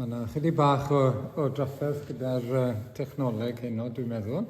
Mae yna chydig bach o drafferth gyda'r technoleg heno, dwi'n meddwl.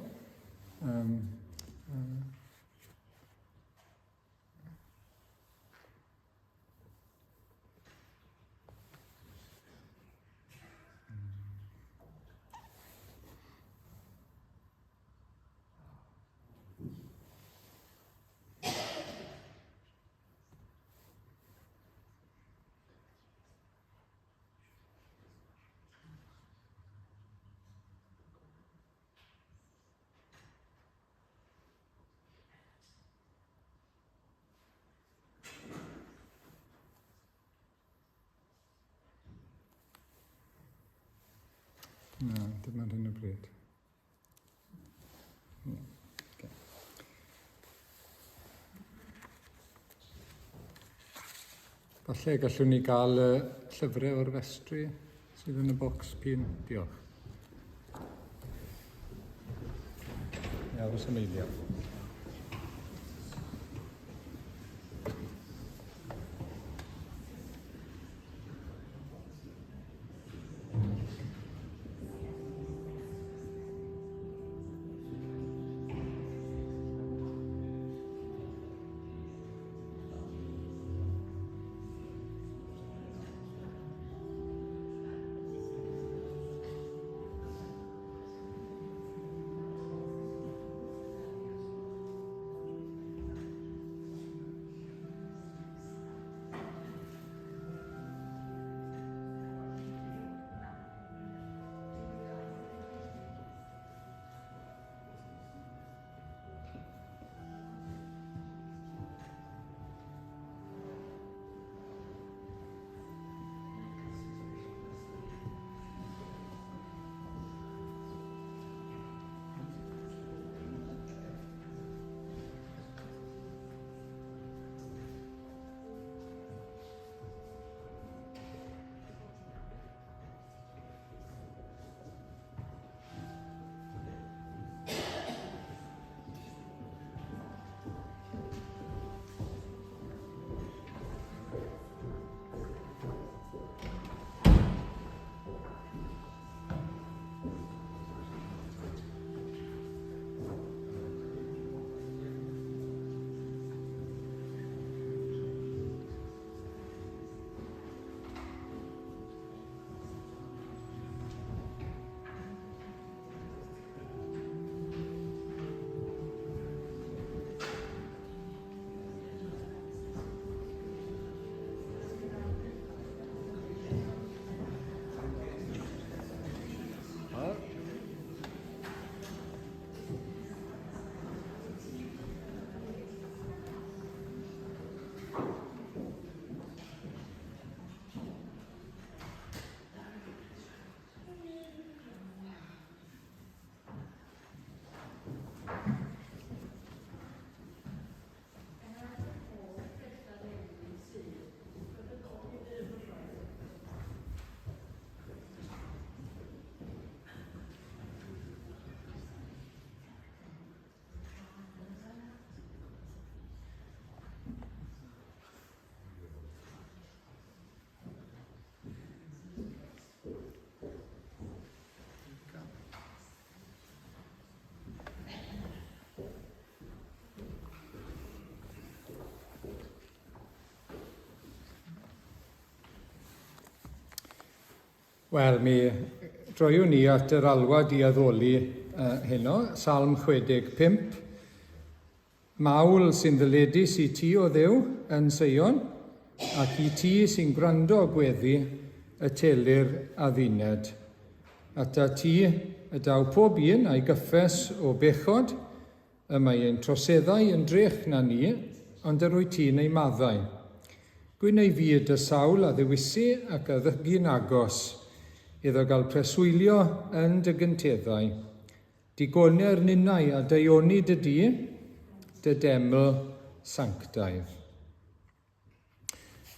Na, dim ar hyn o bryd. Okay. Falle gallwn ni gael llyfrau o'r festri sydd yn y bocs pin. Diolch. Aros Amelia. Wel, mi droiwn ni at yr alwad i addoli heno, Salm 65. Mawl sy'n ddyledus i ti o Dduw yn Seion, ac i ti sy'n gwrando o gweddi y telir a ddined. Ata ti y daw pob un a'i gyffes o bechod, y mae ein troseddau yn drech na ni, ond yr wyt ti'n ei maddau. Gwyn ei fyd y sawl a ddewisu ac a ddygu'n agos, iddo gael preswylio yn dy gynteddau. Digonau'r ninnau a daioni dy di, dy deml sanctaidd.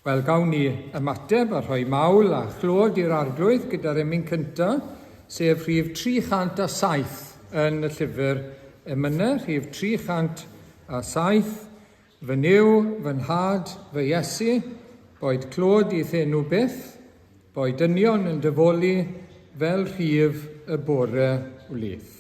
Wel, gawn ni ymateb a rhoi mawl a chlod i'r arglwydd gyda'r emyn cyntaf, sef rhif 307 yn y llyfr emynau, rhif 307. Fy niw, fy nhad, fy Iesu, boed clod i ddenw byth, Boi dynion yn dyfolu fel rhif y bore wlydd.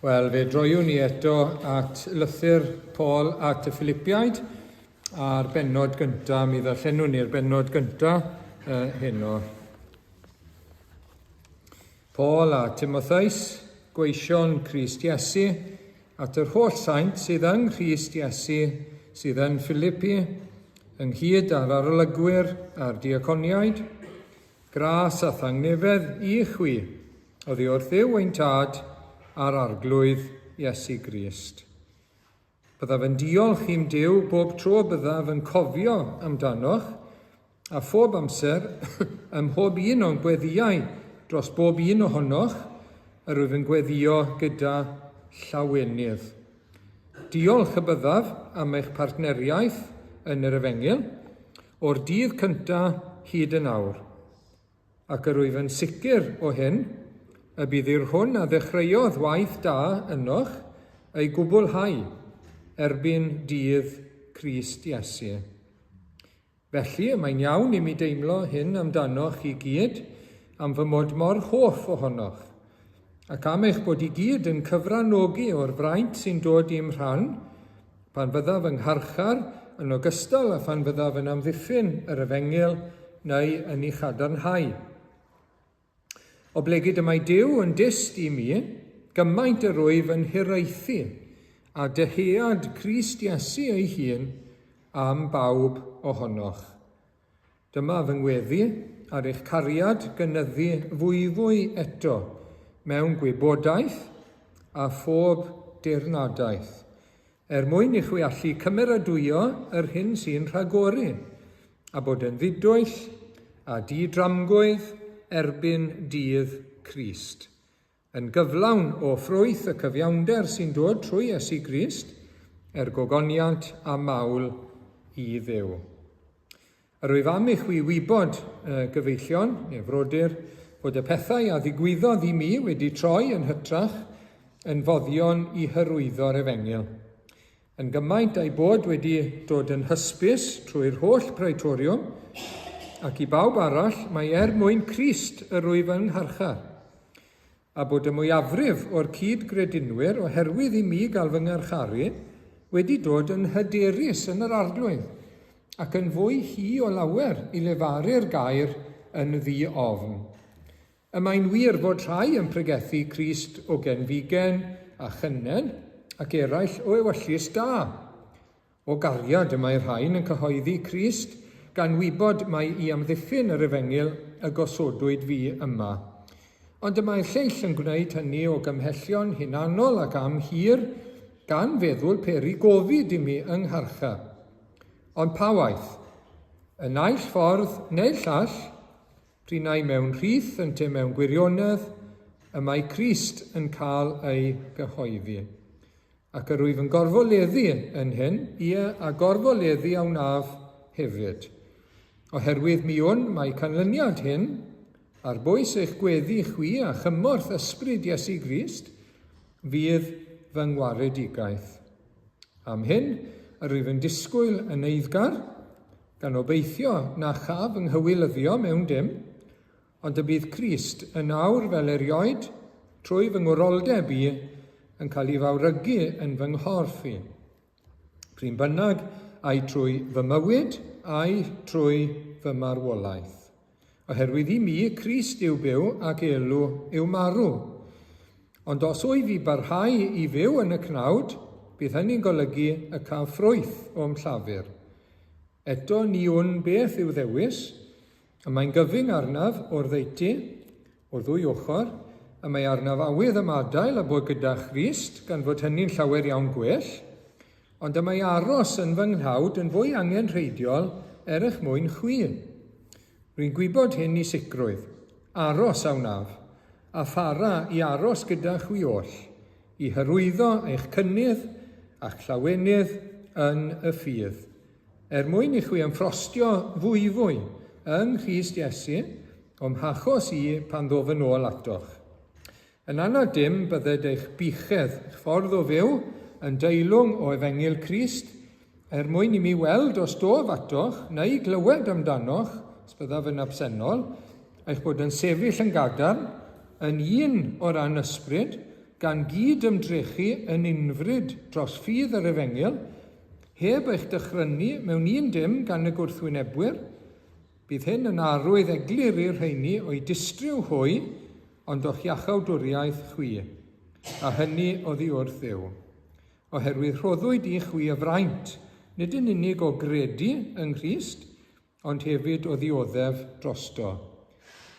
Wel, fe droiwn ni eto at lythyr Paul at y Philippiaid a'r bennod gyntaf. Mi ddarllenwn ni'r bennod gyntaf heno. Paul a Timotheus, gweision Crist Iesu, at yr holl saint sydd yng Nghrist Iesu sydd yn Philippi, ynghyd â'r arolygwyr a'r diaconiaid, gras a thangnefedd i chwi, oddi wrth Dduw ein tad a'r arglwydd Iesu Grist. Byddaf yn diolch i'n Duw bob tro byddaf yn cofio amdanoch, a phob amser ym mhob un o'n gweddiau dros bob un ohonoch, yr wyf yn gweddio gyda llawenydd. Diolch y byddaf am eich partneriaeth yn yr Efengyl, o'r dydd cyntaf hyd yn awr. Ac yr wyf yn sicr o hyn, y bydd i'r hwn a ddechreuodd waith da ynoch ei gwblhau erbyn dydd Crist Iesu. Felly, mae'n iawn i mi deimlo hyn amdanoch i gyd am fy mod mor hoff ohonoch, ac am eich bod i gyd yn cyfrannogi o'r fraint sy'n dod i'm rhan, pan fyddaf yng ngharchar yn ogystal a phan fyddaf yn amddiffyn yr Efengyl neu yn ei chadarnhau. O blegyd y mae Duw yn dyst i mi, gymaint yr wyf yn hiraethu a dyhead Crist Iesu ei hun am bawb ohonoch. Dyma fy ngweddi ar eich cariad gynyddu fwy eto mewn gwybodaeth a phob dirnadaeth, mwyn i chwi allu cymeradwyo yr hyn sy'n rhagori, a bod yn ddidwyll a di-dramgwydd erbyn dydd Crist, yn gyflawn o ffrwyth y cyfiawnder sy'n dod trwy Iesu Grist, gogoniant a mawl i Dduw. Yr wyf am i chwi wybod gyfeillion, neu frodyr, bod y pethau a ddigwyddodd i mi wedi troi yn hytrach yn foddion i hyrwyddo'r Efengyl. Yn gymaint ei bod wedi dod yn hysbys trwy'r holl praetoriwm, ac i bawb arall mae mwyn Crist yr wyf yn harchar, a bod y mwyafrif o'r cyd-gredinwyr oherwydd i mi gael fy ngyrcharu wedi dod yn hyderus yn yr arglwydd, ac yn fwy hi o lawer i lefaru'r gair yn ddi-ofn. Y mae'n wir fod rhai yn pregethu Crist o genfigen a chynnen, ac eraill o ewyllus da. O gariad y mae rhain yn cyhoeddi Crist, gan wybod mae i amddiffyn yr Efengyl y gosodwyd fi yma. Ond y mae'r lleill yn gwneud hynny o gymhellion hunanol ac am hir, gan feddwl peri gofid i mi yng ngharcha. Ond pa waith? Y naill ffordd neu'r llall, prinau mewn rhith yn te mewn gwirionedd, y mae Crist yn cael ei gyhoeddi. Ac yr wyf yn gorfoleddu yn hyn, a gorfoleddu a wnaf hefyd. Oherwydd mi mae canlyniad hyn, ar bwys eich gweddi chwi a chymorth ysbryd Iesu Grist, fydd fy ngwaredigaeth. Am hyn, yr wyf yn disgwyl yn eiddgar, gan obeithio na chaf yng nghywilyddio mewn dim, ond y bydd Crist yn awr fel erioed trwy fy ngwroldeb i yn cael ei fawrygu yn fy nghorff i. Pryn bynnag ai trwy fy mywyd, ai trwy fy marwolaeth. Oherwydd i mi, Crist yw byw ac elw yw marw. Ond os wyf fi barhau i fyw yn y cnawd, bydd hynny'n golygu y cael ffrwyth o'm llafur. Eto ni beth yw ddewis, a mae'n gyfyng arnaf o'r ddeiti, o'r ddwy ochr, a mae arnaf awydd ymadael a bod gyda Christ, gan fod hynny'n llawer iawn gwell, ond y mae aros yn fy nghlawd yn fwy angenrheidiol eich mwyn chwi. Rwy'n gwybod hyn i sicrwydd, aros a wnaf, a phara i aros gyda chwi oll, i hyrwyddo eich cynnydd a'ch llawenydd yn y ffydd, mwyn i chwi ymffrostio fwy yng Nghrist Iesu, o'm hachos i pan ddof yn ôl atoch. Yn anad dim bydded eich bichedd, eich ffordd o fyw, yn deilwng o Efengyl Crist, mwyn i mi weld os dof atoch, neu glywed amdanoch, os byddaf yn absennol, eich bod yn sefyll yn gadarn, yn un o ran ysbryd, gan gyd ymdrechu yn unfryd dros ffydd yr Efengyl, heb eich dychrynu mewn un dim gan y gwrthwynebwyr, bydd hyn yn arwydd eglur i'r rheini o'i distryw hwy, ond o'ch iachawdwriaeth chwi, a hynny oddi wrth Dduw. Oherwydd rhoddwyd i chwi y fraint, nid yn unig o gredu yng Nghrist, ond hefyd o ddioddef drosto.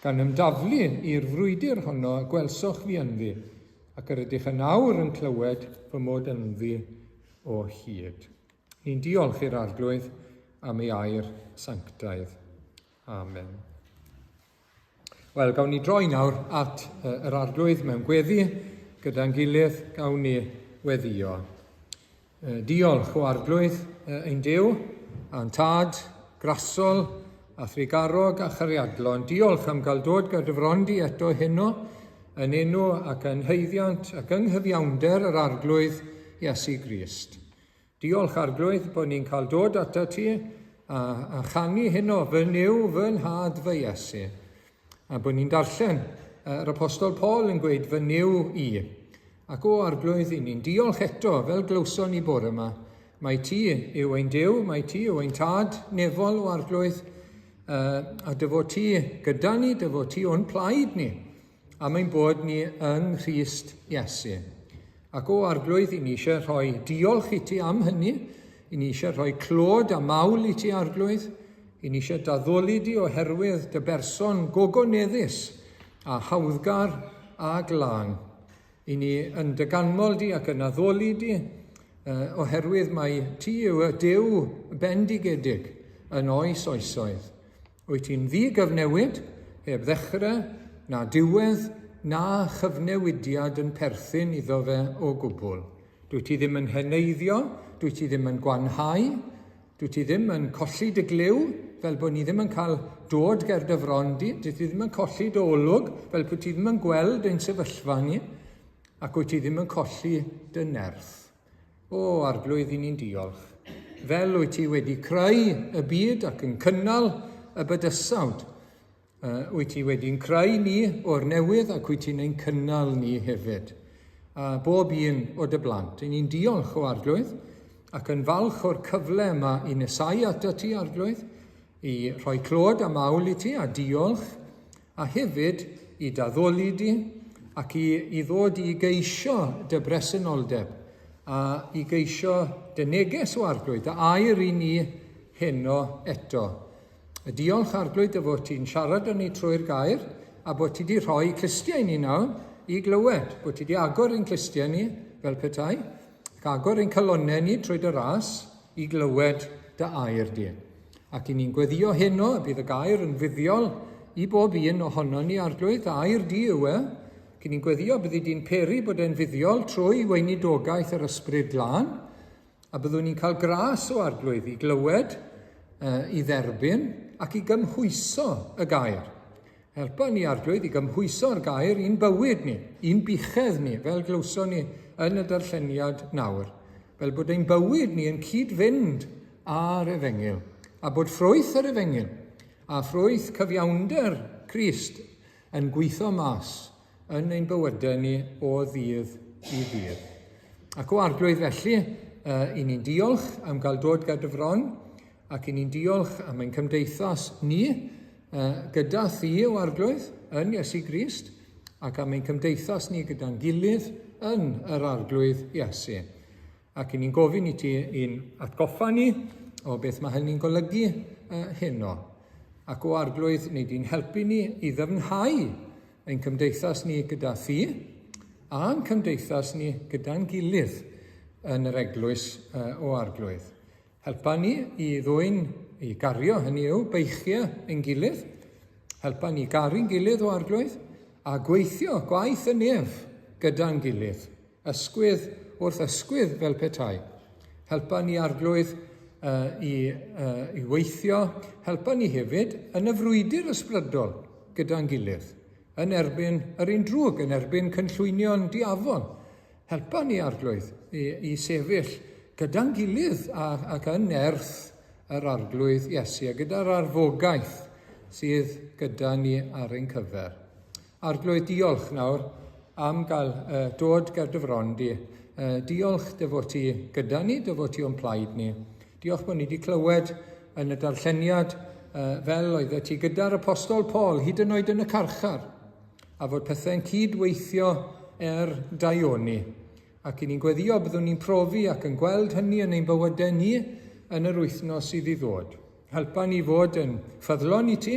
Gan ymdaflu i'r frwydr honno gwelsoch fi ynddi, ac yr ydych yn awr yn clywed fy mod ynddi o hyd. Ni'n diolch i'r arglwydd am ei air sanctaidd. Amen. Wel, gawn ni droi nawr at yr arglwydd mewn gweddi, gyda'n gilydd gawn ni weddio. Diolch o arglwydd ein Duw, a'n tad, grasol, a thrigarog a chariadlon. Diolch am gael dod gydyfrondi eto heno, yn enw ac yn heiddiant ac yng nghyfiawnder yr arglwydd Iesu Grist. Diolch arglwydd bod ni'n cael dod ata ti a chanu heno fy niw fy nhad fy Iesu. A bod ni'n darllen yr Apostol Paul yn gweud fy niw i. Ac o arglwydd i ni'n diolch eto fel glywson ni bore yma. Mae ti yw ein Duw, mae ti yw ein tad nefol o arglwydd, a dyfo ti gyda ni, dyfo ti o'n plaid ni, a mae'n bod ni yng Nghrist Iesu. Ac o arglwydd i ni eisiau rhoi diolch i ti am hynny, i ni eisiau rhoi clod a mawl i ti arglwydd, i ni eisiau daddoli di oherwydd dy berson gogoneddus a hawddgar a glân. I ni yn dy ganmol di ac yn addoli di oherwydd mae ti yw y Duw bendigedig yn oes oesoedd. Wyt ti'n ddi-gyfnewid, heb ddechrau, na diwedd, na chyfnewidiad yn perthyn iddo fe o gwbl. Dwyt ti ddim yn heneiddio, dwyt ti ddim yn gwanhau, dwyt ti ddim yn colli dy gliw, fel bod ni ddim yn cael dod ger dyfrondi, dwyt ti ddim yn colli dy olwg, fel bod ti ddim yn gweld ein sefyllfa ni, ac wyt ti ddim yn colli dy nerth. O, arglwydd i ni'n diolch. Fel wyt ti wedi creu y byd ac yn cynnal y bydysawd, wyt ti wedi'n creu ni o'r newydd ac wyt ti'n ein cynnal ni hefyd. A bob un o dy blant. Ni'n diolch o arglwydd ac yn falch o'r cyfle yma i nesau ato ti arglwydd, i rhoi clod a mawl i ti a diolch, a hefyd i daddoli di ac i ddod i geisio dy bresenoldeb a i geisio dy neges o arglwydd, a air i ni heno eto. Y diolch arglwydd y fod ti'n siarad â ni trwy'r gair a bod ti wedi rhoi clistiau ni nawr i glywed, bod ti wedi agor ein clistiau ni fel petai, ac agor ein calonnau ni trwy dy ras i glywed dy air di. Ac i ni'n gweddio heno, bydd y gair yn fuddiol i bob un ohono ni arglwydd, air di yw e, ac i ni'n gweddio byddi di'n peri bod e'n fuddiol trwy weinidogaeth yr ysbryd glân, a byddwn ni'n cael gras o arglwydd i glywed, i dderbyn, ac i gymhwyso y gair. Helpa ni arglwydd i gymhwyso'r gair i'n bywyd ni, i'n buchedd ni, fel glywson ni yn y darlleniad nawr. Fel bod ein bywyd ni yn cyd-fynd ar Efengyl, a bod ffrwyth yr Efengyl, a ffrwyth cyfiawnder Crist yn gweithio mas yn ein bywydau ni o ddydd i ddydd. Ac o arglwydd felly, i ni'n diolch am gael dod gyda ffron, ac i ni'n diolch am ein cymdeithas ni gyda thi o arglwydd yn Iesu Grist, ac am ein cymdeithas ni gyda'n gilydd yn yr arglwydd Iesu. Ac i ni'n gofyn i ti i'n atgoffa ni o beth mae hynny'n golygu heno. Ac o arglwydd neu di'n helpu ni i ddyfnhau ein cymdeithas ni gyda thi a'n cymdeithas ni gyda'n gilydd yn yr eglwys o arglwydd. Helpa ni i ddwyn, i gario, hynny yw, beichiau ein gilydd. Helpa ni garu'n gilydd o arglwydd a gweithio gwaith y nef gyda'n gilydd. Ysgwydd wrth ysgwydd fel petai. Helpa ni arglwydd i weithio. Helpa ni hefyd yn y frwydr ysbrydol gyda'n gilydd. Yn erbyn yr un drwg, yn erbyn cynllwynion diafon. Helpa ni arglwydd i sefyll gyda'n gilydd ac yn nerth yr arglwydd Iesu, a gyda'r arfogaeth sydd gyda ni ar ein cyfer. Arglwydd, diolch nawr am gael dod ger dy fron di. Diolch dy fod ti gyda ni, dy fod ti o'n plaid ni. Diolch bod ni wedi clywed yn y darlleniad fel oedd ti gyda'r apostol Paul, hyd yn oed yn y carchar, a fod pethau'n cydweithio daioni. Ac i ni'n gweddio byddwn ni'n profi ac yn gweld hynny yn ein bywydau ni yn yr wythnos sydd i ddod. Helpa ni fod yn ffyddlon i ti,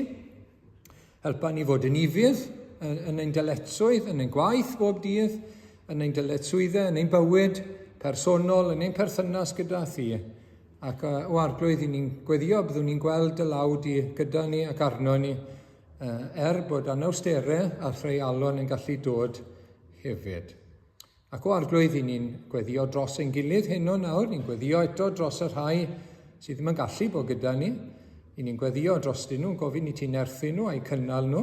helpa ni fod yn ifydd yn ein dyletswydd, yn ein gwaith bob dydd, yn ein dyletswyddau, yn ein bywyd personol, yn ein perthynas gyda thi. Ac o arglwydd i ni'n gweddio byddwn ni'n gweld y lawd i gyda ni ac arno ni, bod anawsterau a threialon yn gallu dod hefyd. Ac o arglwydd i ni'n gweddio dros ein gilydd heno nawr, ni'n gweddio eto dros y rhai sydd ddim yn gallu bod gyda ni. I ni'n gweddio dros dyn nhw, gofyn i ti nerthu nhw a'i cynnal nhw.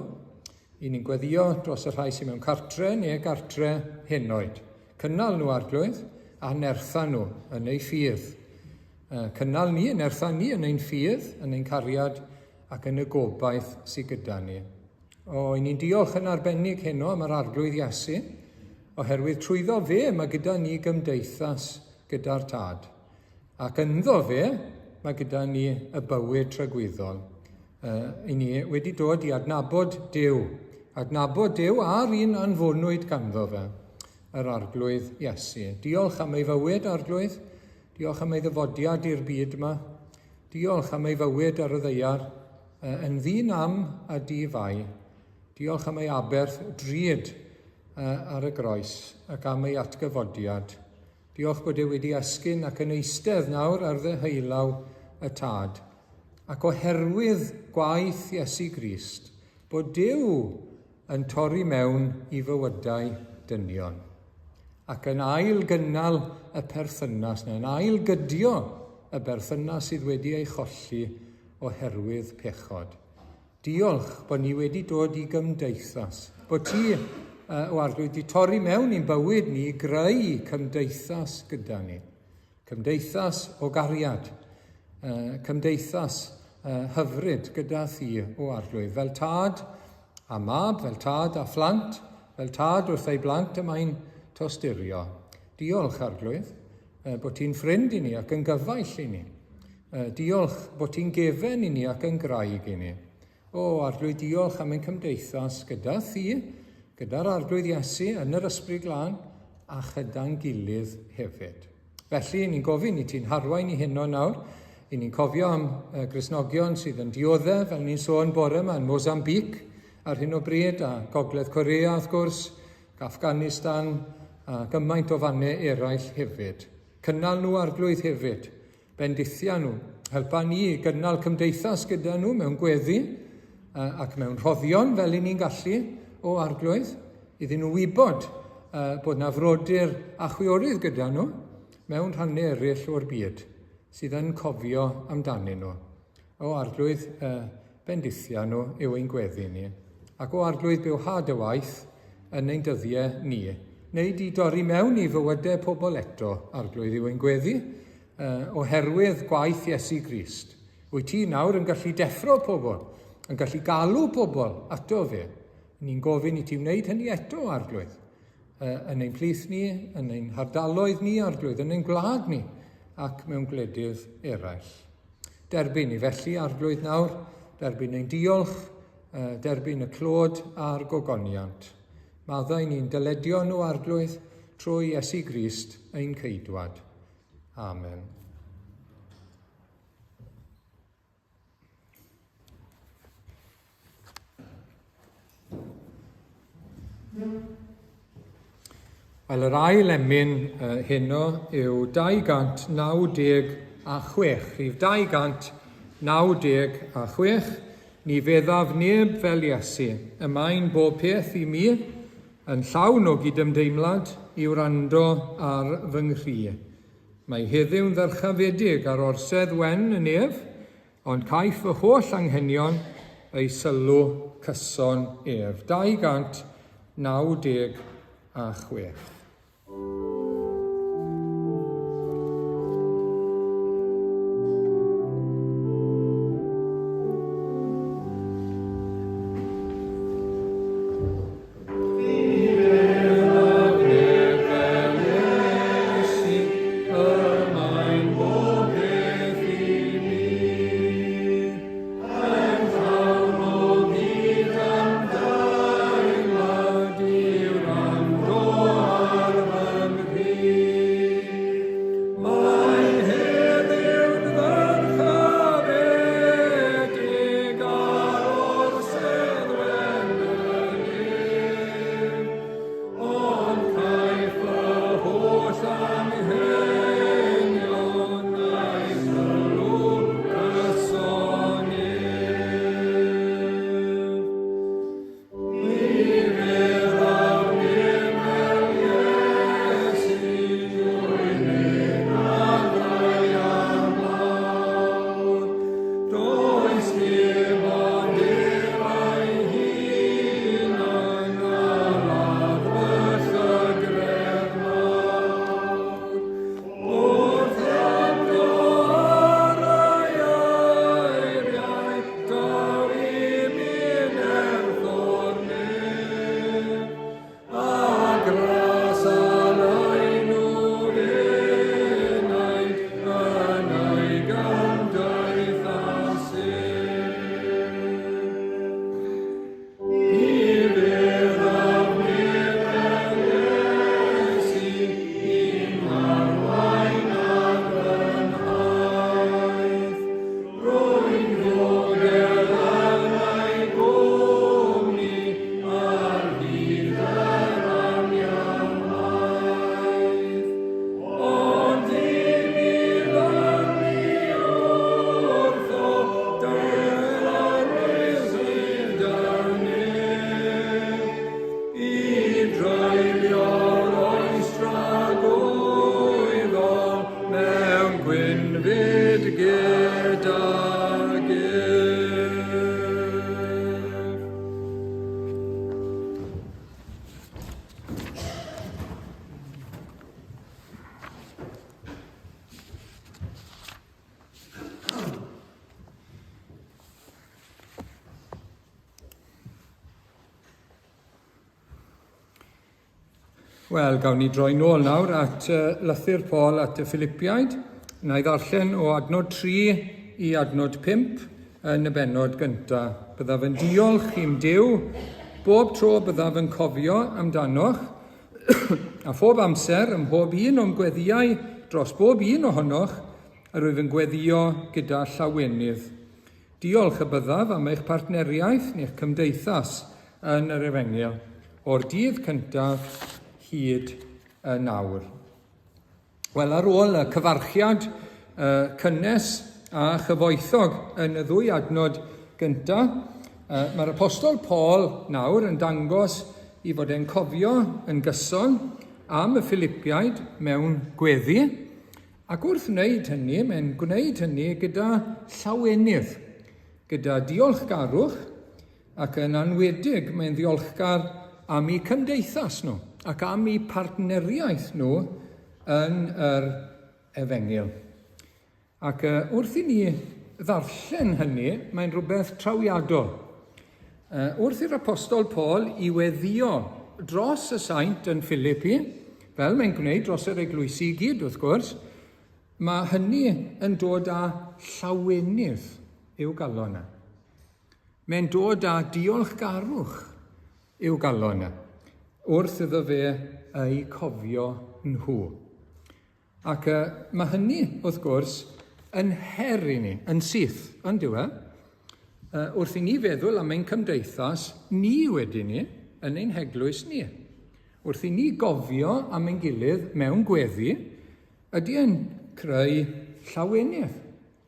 I ni'n gweddio dros y rhai sydd mewn cartre neu gartre henoed. Cynnal nhw arglwydd a nertha nhw yn ei ffydd. Cynnal ni, nertha ni yn ein ffydd, yn ein cariad ac yn y gobaith sydd gyda ni. I ni'n diolch yn arbennig heno am yr arglwydd Iesu, oherwydd trwyddo fe mae gyda ni gymdeithas gyda'r tad. Ac ynddo fe mae gyda ni y bywyd tragwyddol. I ni wedi dod i adnabod Duw. Adnabod Duw a'r un anfonwyd ganddo fe, yr arglwydd Iesu. Diolch am ei fywyd arglwydd. Diolch am ei ddyfodiad i'r byd yma. Diolch am ei fywyd ar y ddaear, yn ddynam a di-fai. Diolch am ei aberth drud ar y groes ac am ei atgyfodiad. Diolch bod e wedi esgyn ac yn eistedd nawr ar ddeheulaw y tad. ac oherwydd gwaith Iesu Grist, bod Duw yn torri mewn i fywydau dynion ac yn ail gynnal y perthynas yn ail gydio y berthynas sydd wedi ei cholli oherwydd pechod. Diolch bod ni wedi dod i gymdeithas, bod ti, o Arglwydd, wedi torri mewn i'n bywyd ni i greu cymdeithas gyda ni. Cymdeithas o gariad, cymdeithas hyfryd gyda thi, o Arglwydd, fel tad a mab, fel tad a phlant, fel tad wrth ei blant yma'n tosturio. Diolch, Arglwydd, bod ti'n ffrind i ni ac yn gyfaill i ni. Diolch bod ti'n gefen i ni ac yn graig i ni. O, Arglwydd, diolch am ein cymdeithas gyda thi, gyda'r Arglwydd Iesu yn yr Ysbryd Glân a chyda'n gilydd hefyd. Felly, ni'n gofyn i ti'n harwain i heno nawr, i ni'n cofio am Gristnogion sydd yn dioddef, fel ni'n sôn bore yma yn Mozambique ar hyn o bryd, a Gogledd Corea, wrth gwrs, Afghanistan, a gymaint o fannau eraill hefyd. Cynnal nhw, Arglwydd, hefyd. Bendithia nhw. Helpa ni gynnal cymdeithas gyda nhw mewn gweddi ac mewn rhoddion fel i ni'n gallu, o Arglwydd, iddyn nhw wybod bod na frodyr a chwiorydd gyda nhw mewn rhannau eraill o'r byd sydd yn cofio amdanyn nhw. O Arglwydd, bendithia nhw yw ein gweddi ni. Ac o Arglwydd, bewhad y waith yn ein dyddiau ni. Neu di dorri mewn i fywydau pobl eto, Arglwydd, yw ein gweddi, oherwydd gwaith Iesu Grist. Wyt ti nawr yn gallu deffro pobl, yn gallu galw pobl ato fe. Ni'n gofyn i ti wneud hynny eto, Arglwydd, yn ein plith ni, yn ein hardaloedd ni, Arglwydd, yn ein gwlad ni, ac mewn gwledydd eraill. Derbyn i felly, Arglwydd, nawr, derbyn ein diolch, derbyn y clod a'r gogoniant. Maddau ni'n dyledio nhw, Arglwydd, trwy Iesu Grist ein ceidwad. Amen. Wel, yr ail emyn heno yw 296. Rhif 296. Ni feddaf neb fel Iesu, y mae'n bob peth i mi, yn llawn o gydymdeimlad i wrando ar fy nghri. Mae heddiw'n ddyrchafedig ar orsedd wen y nef, ond caiff y holl anghenion ei sylw cyson ef. 296. Oh Wel, gawn ni droi nôl nawr at lythyr Paul at y Philippiaid. Na i ddarllen o adnod 3 i adnod 5 yn y bennod gyntaf. Byddaf yn diolch i'm Duw, bob tro byddaf yn cofio amdanoch, a phob amser ym mhob un o'n gweddiau dros bob un ohonoch, a rwyf yn gweddio gyda llawenydd. Diolch y byddaf am eich partneriaeth neu'ch cymdeithas yn yr Efengyl, o'r dydd cyntaf hyd y nawr. Wel, ar ôl y cyfarchiad cynnes a chyfoethog yn y ddwy adnod gyntaf, mae'r apostol Paul nawr yn dangos i fod e'n cofio yn gyson am y Philippiaid mewn gweddi, ac wrth wneud hynny, mae'n gwneud hynny gyda llawenydd, gyda diolchgarwch, ac yn anwedig mae'n ddiolchgar am eu cymdeithas nhw ac am eu partneriaeth nhw yn yr Efengyl. Ac wrth i ni ddarllen hynny, mae'n rhywbeth trawiadol. Wrth i'r apostol Paul i weddio dros y saint yn Philippi, fel mae'n gwneud dros yr eglwysi i gyd wrth gwrs, mae hynny yn dod â llawenydd i'w galon yna. Mae'n dod â diolchgarwch i'w galon yna, wrth iddo fe ei cofio nhw. Ac mae hynny, wrth gwrs, yn her i ni, yn syth, ond yw e? Wrth i ni feddwl am ein cymdeithas, ni wedi ni, yn ein heglwys ni. Wrth i ni gofio am ein gilydd mewn gweddi, ydy yn creu llawenydd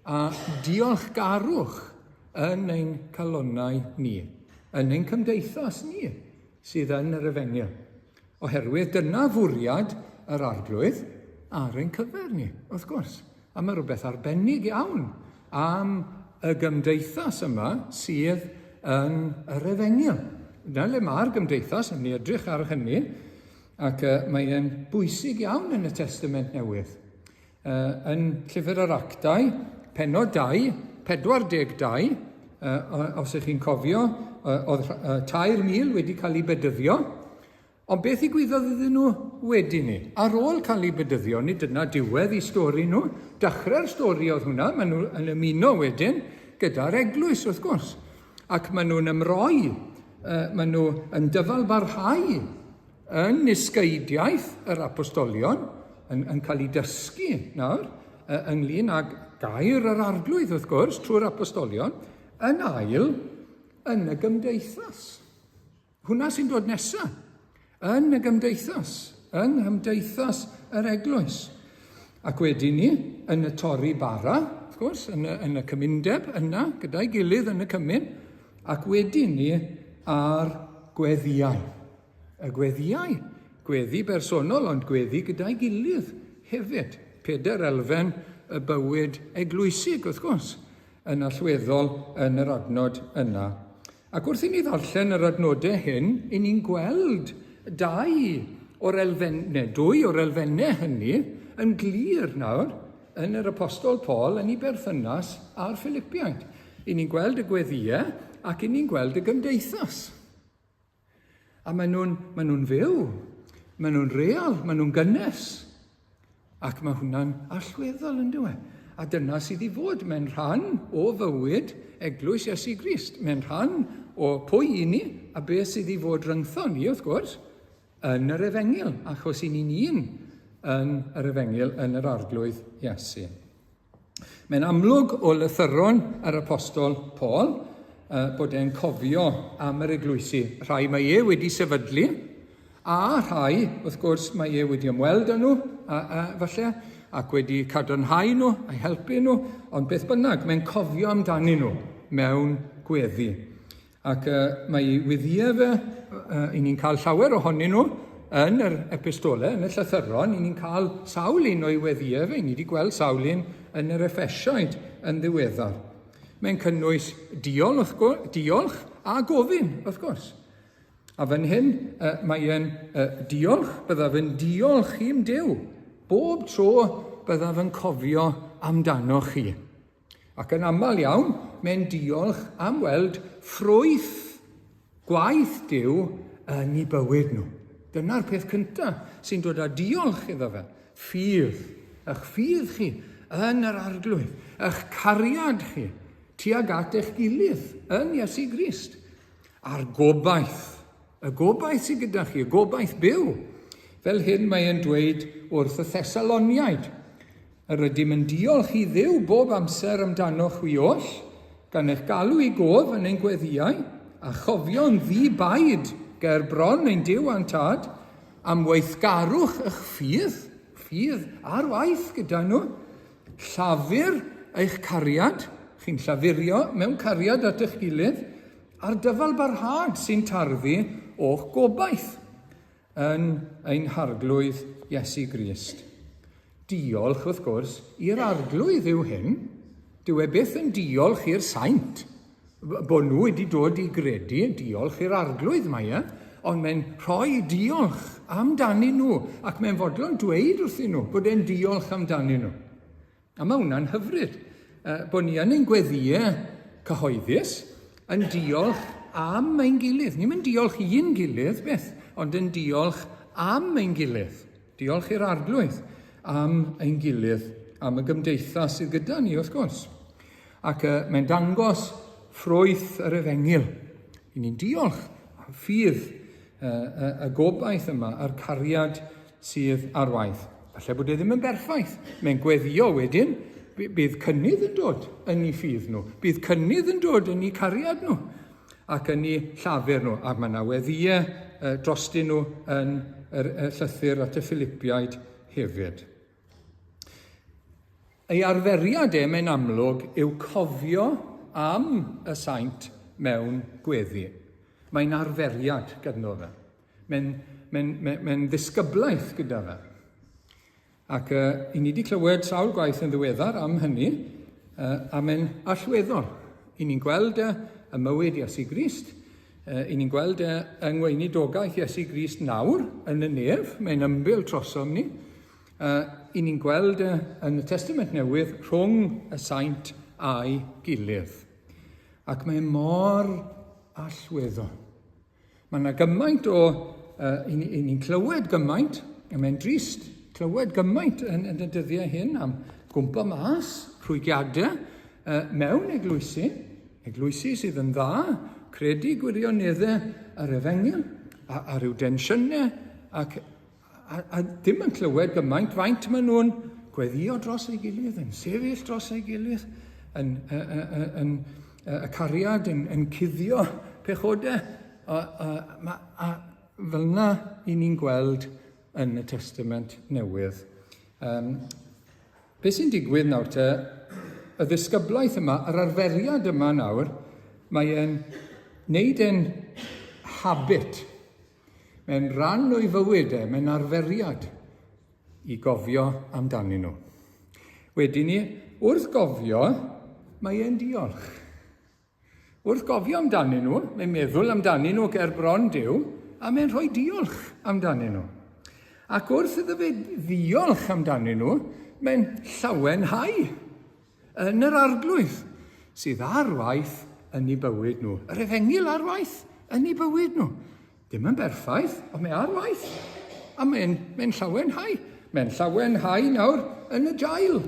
a diolchgarwch yn ein calonnau ni, yn ein cymdeithas ni, sydd yn yr Efengyl. Oherwydd dyna fwriad yr arglwydd ar ein cyfer ni, wrth gwrs. A mae rhywbeth arbennig iawn am y gymdeithas yma sydd yn yr Efengyl. Dyna le mae'r gymdeithas, yn ni edrych ar hynny, ac mae'n bwysig iawn yn y Testament Newydd. Yn Llyfr yr Actau, pennod 2, 42, os ych chi'n cofio, oedd 3,000 wedi cael ei bedyddio, ond beth ddigwyddodd iddyn nhw wedi ni? Ar ôl cael ei bedyddio, nid dyna diwedd i stori nhw, dechrau'r stori oedd hwnna, maen nhw yn ymuno wedyn gyda'r eglwys wrth gwrs, ac maen nhw'n ymroi, maen nhw yn dyfalbarhau yn nisgeidiaeth yr apostolion, yn cael ei dysgu nawr, ynglyn ag gair yr arglwydd wrth gwrs trwy'r apostolion, yn ail yn y gymdeithas. Hwna sy'n dod nesaf. Yn y gymdeithas. Yn ymdeithas yr eglwys. Ac wedyn ni, yn y torri bara, wrth gwrs, yn y cymundeb yna, gyda'i gilydd yn y cymyn, ac wedyn ni ar gweddiau. Y gweddiau. Gweddi bersonol, ond gweddi gyda'i gilydd hefyd. Peder elfen y bywyd eglwysig, wrth gwrs, yn allweddol yn yr adnod yna. Ac wrth i ni ddarllen yr adnodau hyn, i ni'n gweld dwy o'r elfennau hynny yn glir nawr yn yr apostol Paul yn ei berthynas a'r Philippiaid. I ni'n gweld y gweddiau ac i ni'n gweld y gymdeithas. A maen nhw'n fyw, maen nhw'n real, maen nhw'n gynnes. Ac mae hwnna'n allweddol yn dweud. A dyna sydd i fod mewn rhan o fywyd eglwys Iesu Grist. Mewn rhan o pwy i ni a beth sydd i fod rhyngthon ni, wrth gwrs, yn yr Efengyl, achos i ni'n un yn yr Efengyl, yn yr arglwydd Iesu. Mae'n amlwg o lythyron yr apostol Paul bod e'n cofio am yr eglwysi. Rhai mae wedi sefydlu, a rhai, wrth gwrs, mae wedi ymweld â nhw, falle, ac wedi cadarnhau nhw, a'i helpu nhw, ond beth bynnag, mae'n cofio amdani nhw mewn gweddi. Ac mae wyddiau fe, i ni'n cael llawer ohonyn nhw yn yr epistolau, yn y llythyron, i ni'n cael sawl un o'i weddiau fe, i ni wedi gweld sawl un yn yr Effesiaid yn ddiweddar. Mae'n cynnwys diolch a gofyn, wrth gwrs. A fan hyn, mae'n diolch, byddaf yn diolch i'm Duw, bob tro byddaf yn cofio amdano chi. Ac yn aml iawn, mae'n diolch am weld ffrwyth gwaith Duw yn ei bywyd nhw. Dyna'r peth cyntaf sy'n dod â diolch iddo fe. Ffydd. Eich ffydd chi yn yr arglwydd. Eich cariad chi tuag at eich gilydd yn Iesu Grist. A'r gobaith. Y gobaith sydd gyda chi, y gobaith byw. Fel hyn mae e'n dweud wrth y Thessaloniaid. Yr ydym yn diolch i Dduw bob amser amdano chwi oll, gan eich galw i gof yn ein gweddiau, a chofio'n ddi-baid ger bron ein Duw a'n Tad, am weithgarwch eich ffydd ar waith gyda nhw, llafur eich cariad, chi'n llafurio mewn cariad at eich gilydd, a'r dyfal barhad sy'n tarfu o'ch gobaith yn ein harglwydd Iesu Grist. Diolch, wrth gwrs, i'r arglwydd yw hyn. Dyw e byth yn diolch i'r saint. Bod nhw wedi dod i gredu, diolch i'r arglwydd mae e, ond mae'n rhoi diolch amdanyn nhw, ac mae'n fodlon dweud wrthyn nhw bod e'n diolch amdanyn nhw. A mae hwnna'n hyfryd, bod ni yn ein gweddiau cyhoeddus yn diolch am ein gilydd. Ni'n mynd diolch i'n gilydd beth, ond yn diolch am ein gilydd. Diolch i'r arglwydd am ein gilydd, am y gymdeithas sydd gyda ni, wrth gwrs. Ac mae'n dangos ffrwyth yr Efengil. I ni'n diolch am ffydd y gobaith yma, a'r cariad sydd ar waith. Falle bod e ddim yn berffaith. Mae'n gweddio wedyn, bydd cynnydd yn dod yn ei ffydd nhw. Bydd cynnydd yn dod yn ei cariad nhw ac yn ei llafur nhw. A mae yna weddiau drostyn nhw yn y llythyr at y Philippiaid hefyd. Ei arferiad mae'n amlwg yw cofio am y saint mewn gweddi. Mae'n arferiad gyda fe. Mae'n ddisgyblaeth gyda fe. Ac i ni wedi clywed sawl gwaith yn ddiweddar am hynny, a mae'n allweddol. I ni'n gweld y mywyd Iesu Grist, i ni'n gweld yng ngweinidogaeth Iesu Grist nawr yn y nef, mae'n ymbil trosom ni. I ni'n gweld yn y Testament Newydd rhwng y saint a'i gilydd. Ac mae mor allweddol. Mae yna gymaint o... I ni'n clywed gymaint, a mae'n drist clywed gymaint yn y dyddiau hyn am gwmpa mas, rhwygiadau mewn eglwysi sydd yn dda, credu gwirioneddau yr Efengil, a ryw densiynau, ac a dim yn clywed gymaint faint maen nhw'n gweddio dros ei gilydd, yn sefyll dros ei gilydd, yn y cariad, yn cuddio pechodau. A fel yna i ni'n gweld yn y Testament Newydd. Be sy'n digwydd nawr te, y ddisgyblaeth yma, yr arferiad yma nawr, mae'n neud e'n habit. Mae'n rhan o'i fywyd mae'n arferiad i gofio amdanyn nhw. Wedyn ni, wrth gofio, mae e'n diolch. Wrth gofio amdanyn nhw, mae'n meddwl amdanyn nhw ger bron Duw, a mae'n rhoi diolch amdanyn nhw. Ac wrth iddo fe ddiolch amdanyn nhw, mae'n llawenhau yn yr arglwydd sydd ar waith yn ei bywyd nhw. Yr Efengil ar waith yn ei bywyd nhw. Dim yn berffaith, ond mae ar waith. A mae'n llawenhau. Mae'n llawenhau nawr yn y jail.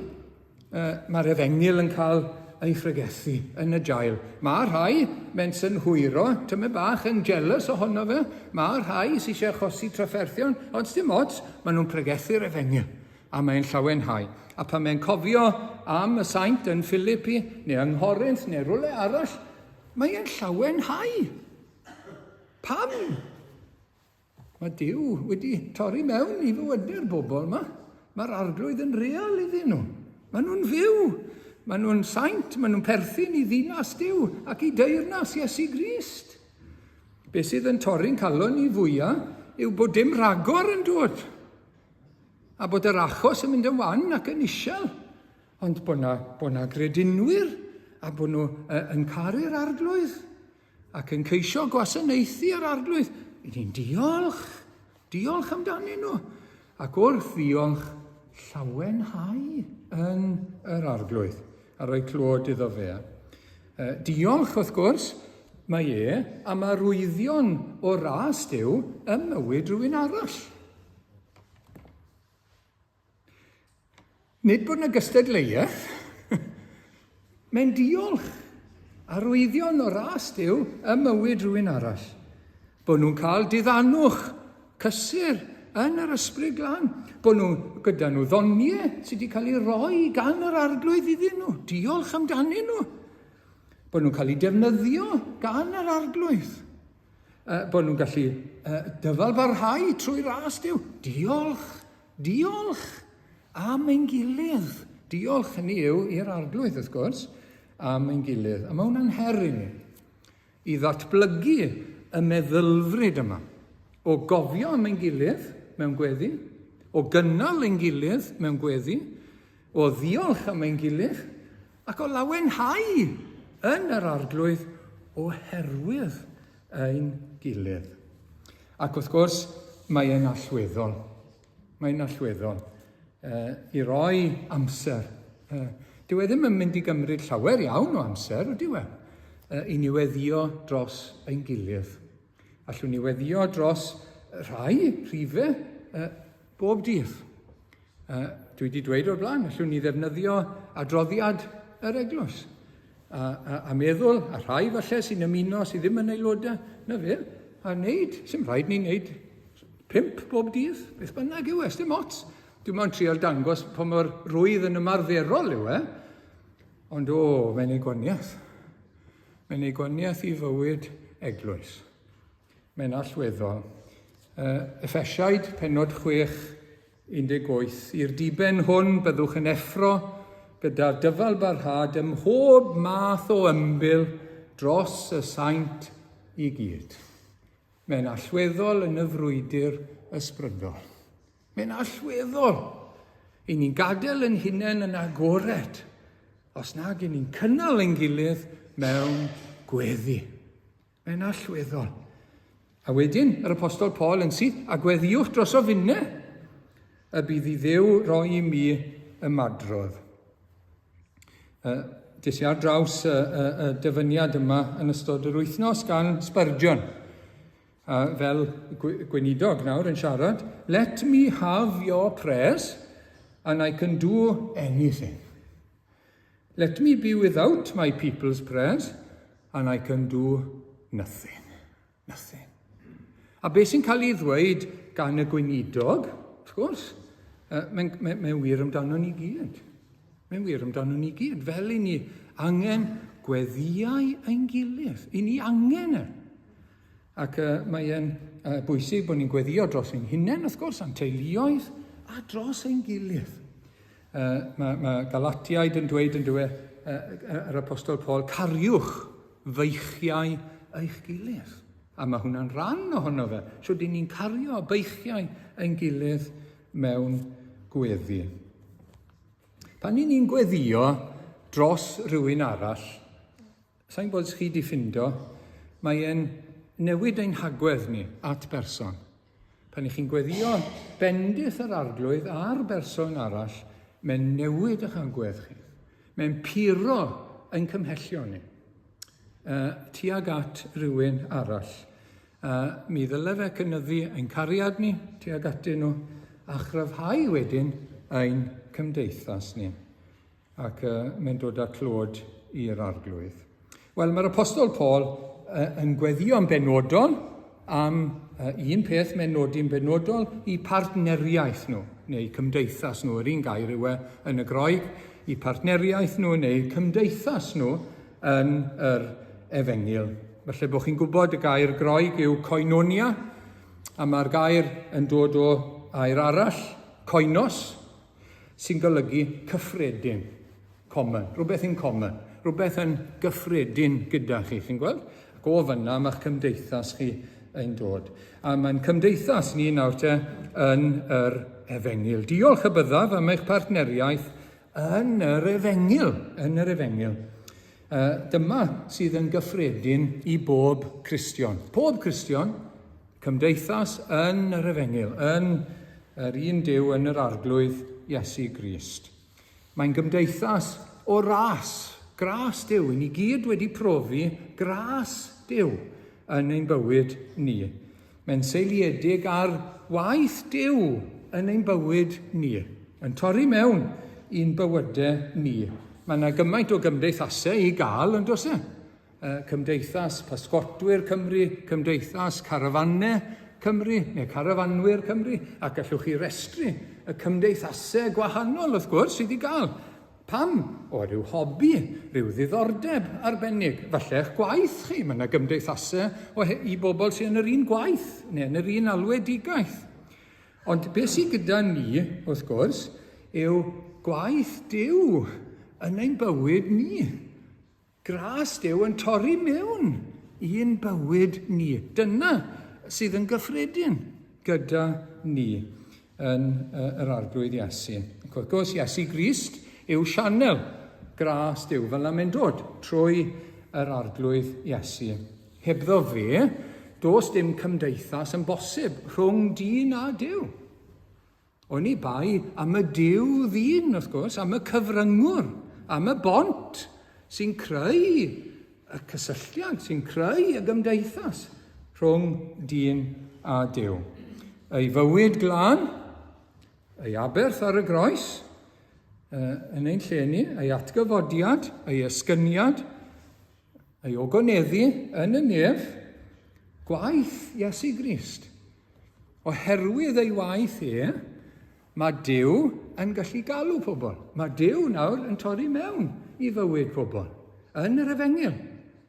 Mae'r Efengil yn cael ei ffregethu yn y jail. Mae'r rhai, mae'n synhwyro, tyma bach yn jealous ohono fe. Mae'r rhai sy'n eisiau achosi trafferthion, ond dim ots, maen nhw'n pregethu'r Efengil. A mae'n llawenhau. A pan mae'n cofio am y saint yn Philippi, neu yng Nghorinth, neu rwle arall, mae'n llawenhau. Pam? Mae Duw wedi torri mewn i fywydau'r bobl yma. Mae'r arglwydd yn real iddyn nhw. Maen nhw'n fyw. Maen nhw'n saint. Maen nhw'n perthyn i ddinas Duw ac i deyrnas Iesu Grist. Be sydd yn torri'n calon ni fwyaf yw bod dim ragor yn dod. A bod yr achos yn mynd yn wan ac yn isel. Ond bod na gredinwyr a bod nhw yn caru'r arglwydd ac yn ceisio gwasanaethu yr arglwydd. I ni'n diolch amdanyn nhw. Ac wrth ddiolch, llawenhau yn yr arglwydd. A rhoi clod iddo fe. Diolch, wrth gwrs, mae am arwyddion o ras Duw ym mywyd rhywun arall. Nid bod yna gystadleuaeth, mae'n diolch arwyddion o ras Duw ym mywyd rhywun arall. Bod nhw'n cael diddanwch cysur yn yr ysbryd glân. Bod nhw gyda nhw ddoniau sydd wedi cael ei roi gan yr arglwydd iddyn nhw. Diolch amdanyn nhw. Bod nhw'n cael ei defnyddio gan yr arglwydd. Bod nhw'n gallu dyfalbarhau trwy ras Duw. Diolch, diolch am ein gilydd. Diolch hynny yw i'r arglwydd, wrth gwrs, am ein gilydd. A mae hwnna'n her i ni i ddatblygu y meddylfryd yma o gofio am ein gilydd mewn gweddi, o gynnal ein gilydd mewn gweddi, o ddiolch am ein gilydd, ac o lawenhau yn yr arglwydd oherwydd ein gilydd. Ac wrth gwrs, mae e'n allweddol. Mae'n allweddol i roi amser. Dyw e ddim yn mynd i gymryd llawer iawn o amser, ydyw e? I niweddio dros ein gilydd. Allwn niweddio dros rhai rhifau bob dydd. Dwi wedi dweud o'r blaen, allwn ni ddefnyddio adroddiad yr eglwys. A meddwl, a rhai falle sy'n ymuno sydd ddim yn aelodau, na fe, a wneud, sy'n rhaid ni wneud 5 bob dydd, beth bynnag yw e, dim ots. Dwi'n mynd trial dangos pa mor rwydd yn ymarferol yw e, ond mae'n ei gwaniaeth. Mae'n ei gwaniaeth i fywyd eglwys. Mae'n allweddol. Effesiaid, pennod 6:18. I'r diben hwn byddwch yn effro gyda'r dyfalbarhad ym mhob math o ymbil dros y saint i gyd. Mae'n allweddol yn y frwydr ysbrydol. Mae'n allweddol i ni'n gadael yn hunain yn agored os nag i ni'n cynnal ein gilydd mewn gweddi. Mae'n allweddol. A wedyn, yr apostol Paul yn syth, a gweddiwch dros o finne, y bydd i Dduw roi i mi ymadrodd. Des i ar draws y dyfyniad yma yn ystod yr wythnos gan Spurgeon. Fel gweinidog nawr yn siarad, let me have your prayers and I can do anything. Let me be without my people's prayers and I can do nothing. Nothing. A beth sy'n cael ei ddweud gan y gweinidog, wrth gwrs, mae'n wir amdano ni gyd. Mae'n wir amdano ni gyd. Fel i ni angen gweddiau ein gilydd. I ni angen e. Ac mae'n bwysig bod ni'n gweddio dros ein hunain, wrth gwrs, a'n teuluoedd, a dros ein gilydd. Mae Galatiaid yn dweud yn dweud, yr apostol Paul, cariwch feichiau eich gilydd. A mae hwnna'n ran ohono fe. So, dyn ni'n cario beichiau ein gilydd mewn gweddi. Pan ni'n gweddio dros rhywun arall, sa'n bod chi di ffindo, mae'n newid ein hagwedd ni at berson. Pan chi'n gweddio bendith yr arglwydd a'r berson arall, mae'n newid eich hagwedd chi. Mae'n puro ein cymhellion ni. Tuag at rhywun arall. Mi ddyle fe cynyddu ein cariad ni tuag atyn nhw a chryfhau wedyn ein cymdeithas ni. Ac mae'n dod â clod i'r arglwydd. Wel, mae'r apostol Paul yn gweddio yn benodol am un peth mae'n nodi'n benodol i partneriaeth nhw, neu cymdeithas nhw, yr un gair yw yn y Groeg, i partneriaeth nhw neu cymdeithas nhw yn yr Efengil. Felly bod chi'n gwybod y gair Groeg yw koinonia, a mae'r gair yn dod o air arall, koinos, sy'n golygu cyffredin, common, rhywbeth yn common, rhywbeth yn gyffredin gyda chi, chi'n gweld? Ac o fyna mae'ch cymdeithas chi yn dod. A mae'n cymdeithas ni nawr te yn yr Efengil. Diolch y byddaf am eich partneriaeth yn yr Efengil, dyma sydd yn gyffredin i bob Cristion. Pob Cristion, cymdeithas yn yr Efengil, yn yr un Duw yn yr arglwydd Iesu Grist. Mae'n gymdeithas o ras, gras Duw. I ni gyd wedi profi gras Duw yn ein bywyd ni. Mae'n seiliedig ar waith Duw yn ein bywyd ni, yn torri mewn i'n bywydau ni. Mae yna gymaint o gymdeithasau i gael, yn does e? Cymdeithas Pysgotwyr Cymru, Cymdeithas Carafanau Cymru, neu Carafanwyr Cymru, ac gallwch chi restru y cymdeithasau gwahanol, wrth gwrs, sydd i gael. Pam? O ryw hobi, ryw ddiddordeb arbennig. Falle eich gwaith chi, mae yna gymdeithasau i bobl sy'n yn yr un gwaith, neu yn yr un alwedigaeth. Ond beth sydd gyda ni, wrth gwrs, yw gwaith Duw yn ein bywyd ni. Gras Duw yn torri mewn i'n bywyd ni. Dyna sydd yn gyffredin gyda ni yn yr arglwydd Iesu. Wrth gwrs, Iesu Grist yw sianel gras Duw, fel am yn dod trwy yr arglwydd Iesu. Hebddo fe, does dim cymdeithas yn bosib rhwng dyn a Duw. O'n i bai am y Duw ddyn, wrth gwrs, am y cyfryngwr, am y bont sy'n creu y cysylltiad, sy'n creu y gymdeithas rhwng dyn a Duw. Ei fywyd glân, ei aberth ar y groes, yn ein lle ni, ei atgyfodiad, ei esgyniad, ei ogoneddu yn y nef, gwaith Iesu Grist. Oherwydd ei waith mae Duw yn gallu galw pobl. Mae Duw nawr yn torri mewn i fywyd pobl, yn yr Efengyl,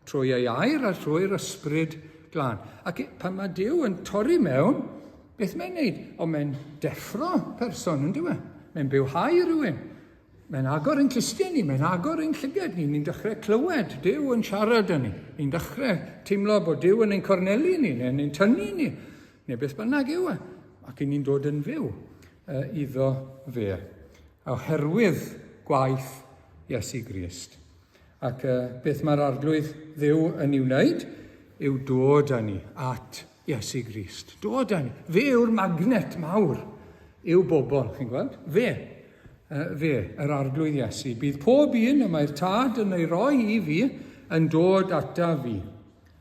trwy ei air a trwy'r ysbryd glân. Ac pan mae Duw yn torri mewn, beth mae'n neud? O, mae'n deffro person, yn dyw e? Mae'n bywhau rhywun. Mae'n agor yn clustia ni, mae'n agor yn llygad ni. Ni'n dechrau clywed Duw yn siarad â ni. Ni'n dechrau teimlo bod Duw yn ein cornelu ni, neu yn ein tynnu ni, neu beth bynnag yw e. Ac ni'n dod yn fyw iddo fe. Oherwydd gwaith Iesu Grist. Ac beth mae'r arglwydd Dduw yn ei wneud yw dod â ni at Iesu Grist. Dod â ni. Fe yw'r magnet mawr yw bobl, chi'n gweld? Fe, yr arglwydd Iesu. Bydd pob un y mae'r tad yn ei roi i fi yn dod ata fi.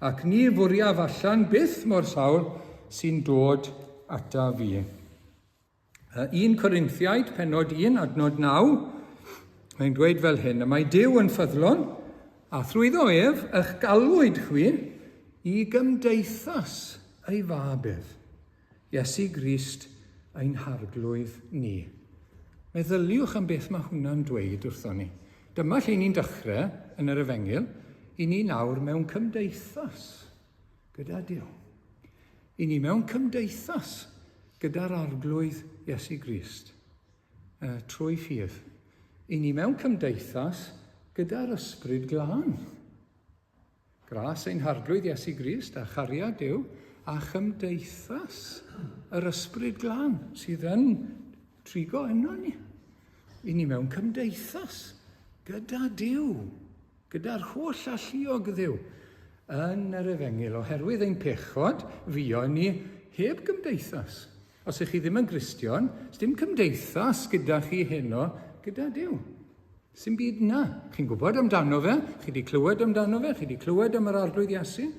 Ac ni fwriaf allan byth mor sawl sy'n dod ata fi. 1 Corinthiaid, pennod 1, adnod 9, mae'n dweud fel hyn, y mae Duw yn ffyddlon, a thrwyddo ef eich galwyd chwi i gymdeithas ei fabedd. Iesu Grist ein harglwydd ni. Meddyliwch am beth mae hwnna'n dweud wrtho ni. Dyma lle ni'n dechrau yn yr Efengyl, i ni nawr mewn cymdeithas gyda Duw. I ni mewn cymdeithas gyda'r arglwydd Iesu Grist trwy ffydd. I ni mewn cymdeithas gyda'r ysbryd glân. Gras ein harglwydd Iesu Grist a chariad Duw a chymdeithas yr ysbryd glân sydd yn trigo yno ni. I ni mewn cymdeithas gyda Duw, gyda'r holl alluog Dduw yn yr Efengyl. Oherwydd ein pechod, fuon ni heb gymdeithas. Os ych chi ddim yn Gristion, dim cymdeithas gyda chi heno gyda Duw. Sy'n byd na. Chi'n gwybod amdano fe, chi wedi clywed amdano fe, chi wedi clywed am yr arglwydd Iesu,